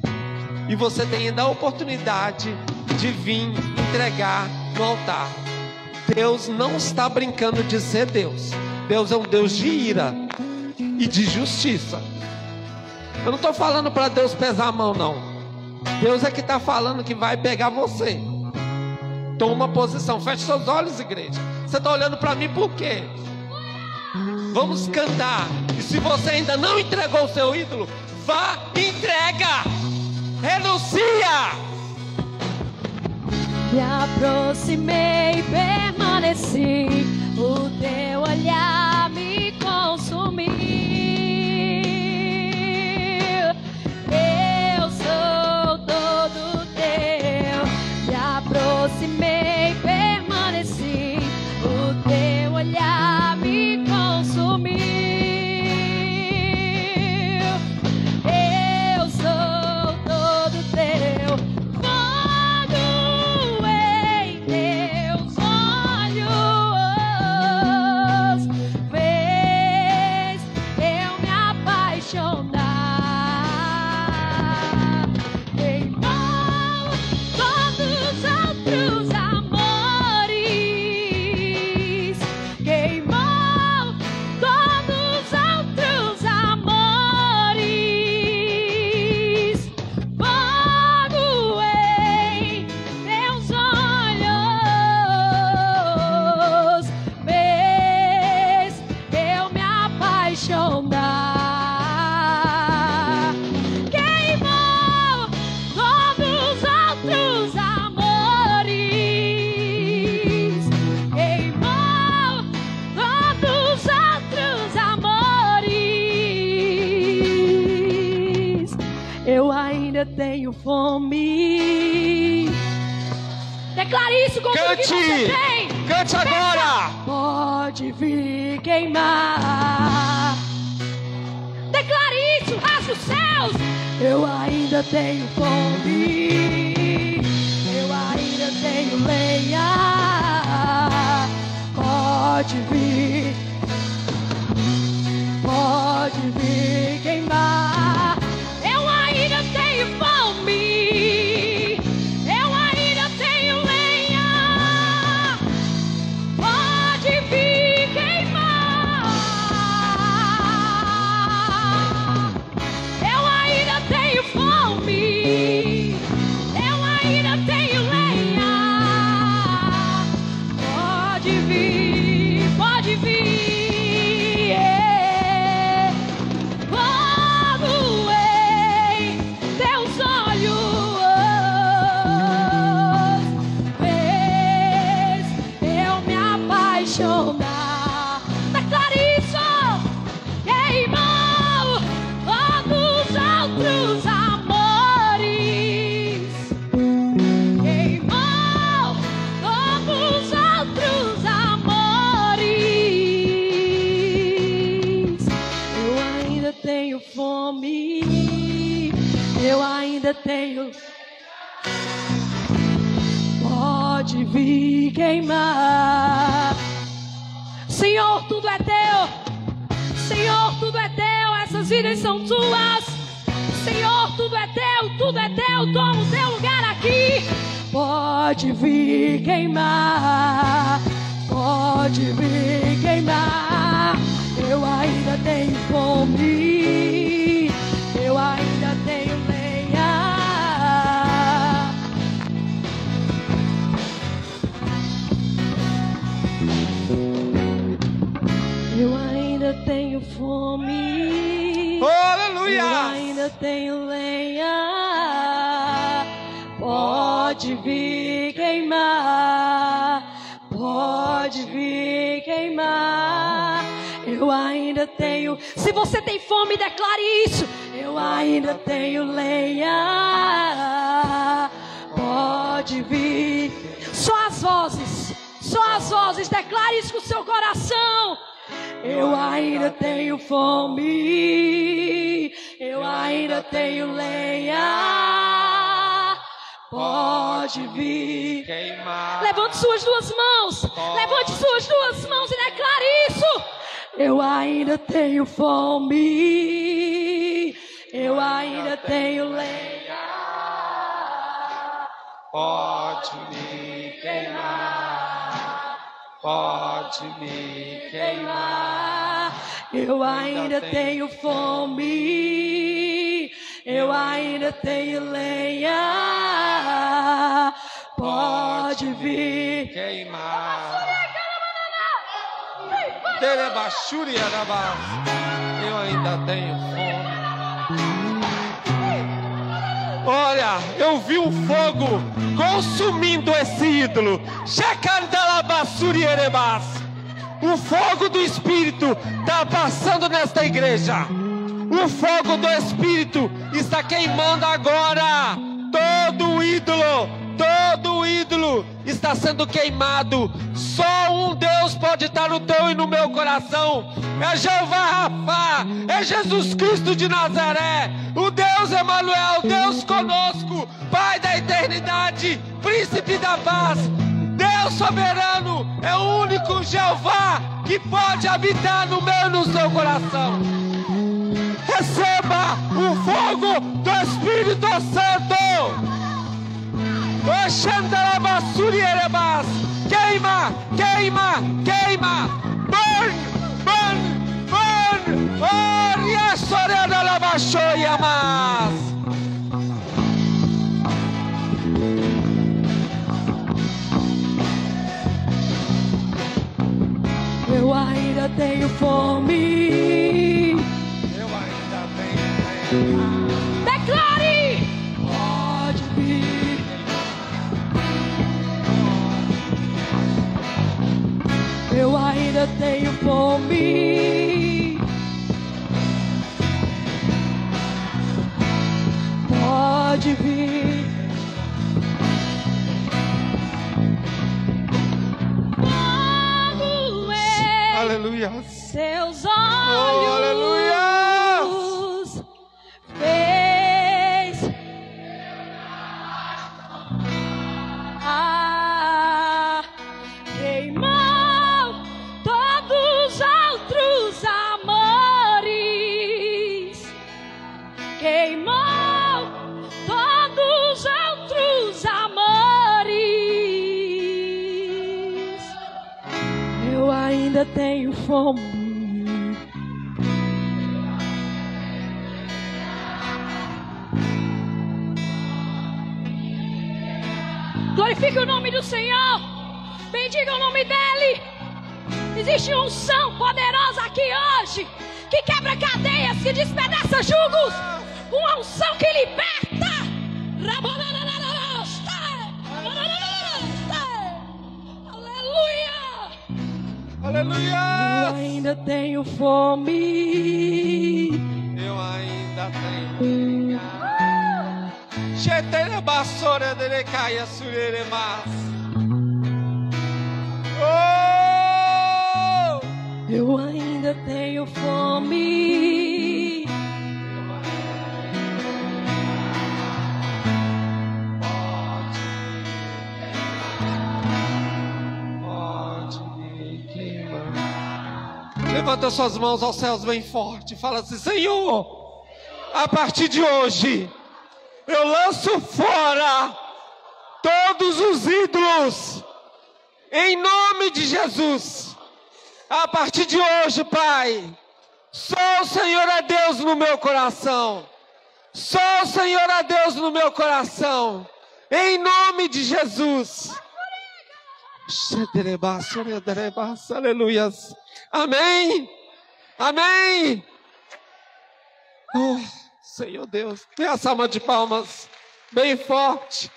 E você tem ainda a oportunidade de vir entregar no altar. Deus não está brincando de ser Deus. Deus é um Deus de ira e de justiça. Eu não estou falando para Deus pesar a mão, não. Deus é que está falando que vai pegar você. Toma posição. Feche seus olhos, igreja. Você está olhando para mim por quê? Vamos cantar. E se você ainda não entregou o seu ídolo, vá, entrega. Renuncia. Me aproximei, permaneci, o teu olhar me consumiu. Eu sou todo teu. Me aproximei, permaneci, o teu olhar me consumiu. Eu sou todo teu. Fogo em teus olhos fez eu tenho fome. Declare isso com tudo que você tem. Cante agora. Pode vir queimar. Declare isso, rasga os céus. Eu ainda tenho fome. Eu ainda tenho lenha. Pode vir. Pode vir queimar. Eu ainda tenho fome. Eu ainda tenho lenha. Pode vir queimar. Eu ainda tenho fome. Eu ainda tenho lenha. Pode vir, pode vir. Eu ainda tenho. Pode vir queimar. Senhor, tudo é teu. Senhor, tudo é teu. Essas vidas são tuas. Senhor, tudo é teu. Tudo é teu. Toma o teu lugar aqui. Pode vir queimar. Pode vir queimar. Eu ainda tenho fome. Eu ainda tenho lenha. Eu ainda tenho fome. Aleluia! Eu ainda tenho lenha. Pode vir queimar. Pode vir queimar. Eu ainda tenho. Se você tem fome, declare isso. Eu ainda tenho lenha. Pode vir. Só as vozes, declare isso com o seu coração. Eu ainda tenho fome. Eu ainda tenho lenha. Pode vir queimar. Levante suas duas mãos. Levante suas duas mãos e declare isso. Eu ainda tenho fome. Eu ainda tenho lenha. Pode me queimar. Pode me queimar. Eu ainda tenho fome. Eu ainda tenho lenha. Pode vir queimar. Eu ainda tenho fome. Olha, eu vi um fogo consumindo esse ídolo. O fogo do Espírito está passando nesta igreja. O fogo do Espírito está queimando agora. Todo ídolo está sendo queimado. Só um Deus pode estar no teu e no meu coração. É Jeová Rafá, é Jesus Cristo de Nazaré, o Deus Emanuel, Deus conosco, Pai da eternidade, Príncipe da paz, Deus soberano. É o único Jeová que pode habitar no meu e no seu coração. Receba o fogo do Espírito Santo. Queima, queima, queima. Burn, burn, burn. Eu ainda tenho fome. Eu ainda tenho. Declare. Pode vir. Eu ainda tenho fome. Pode pode vir. Quando em Aleluia. seus Oh, aleluia. olhos fez queimou todos os outros amores, queimou todos os outros amores. Eu ainda tenho fome. Glorifique o nome do Senhor. Bendiga o nome dEle. Existe unção poderosa aqui hoje, que quebra cadeias, que despedaça jugos. Uma unção que liberta. Aleluia. Aleluia. Eu ainda tenho fome. Eu ainda tenho. Chetere basora dele caia surere mas. Oh! Eu ainda tenho fome. Pode me queimar. Levanta suas mãos aos céus bem forte. Fala assim: Senhor, a partir de hoje eu lanço fora todos os ídolos, em nome de Jesus. A partir de hoje, Pai, só o Senhor é Deus no meu coração. Só o Senhor é Deus no meu coração, em nome de Jesus. Aleluias. Amém. Amém. Oh, Senhor Deus, dê a salva de palmas bem forte.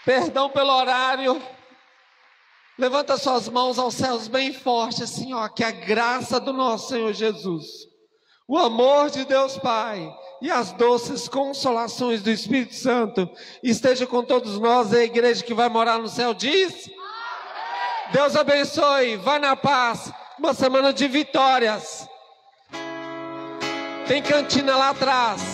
Perdão pelo horário. Levanta suas mãos aos céus bem forte, assim, ó, que a graça do nosso Senhor Jesus, o amor de Deus Pai e as doces consolações do Espírito Santo esteja com todos nós. A igreja que vai morar no céu diz: Deus abençoe, vai na paz. Uma semana de vitórias. Tem cantina lá atrás.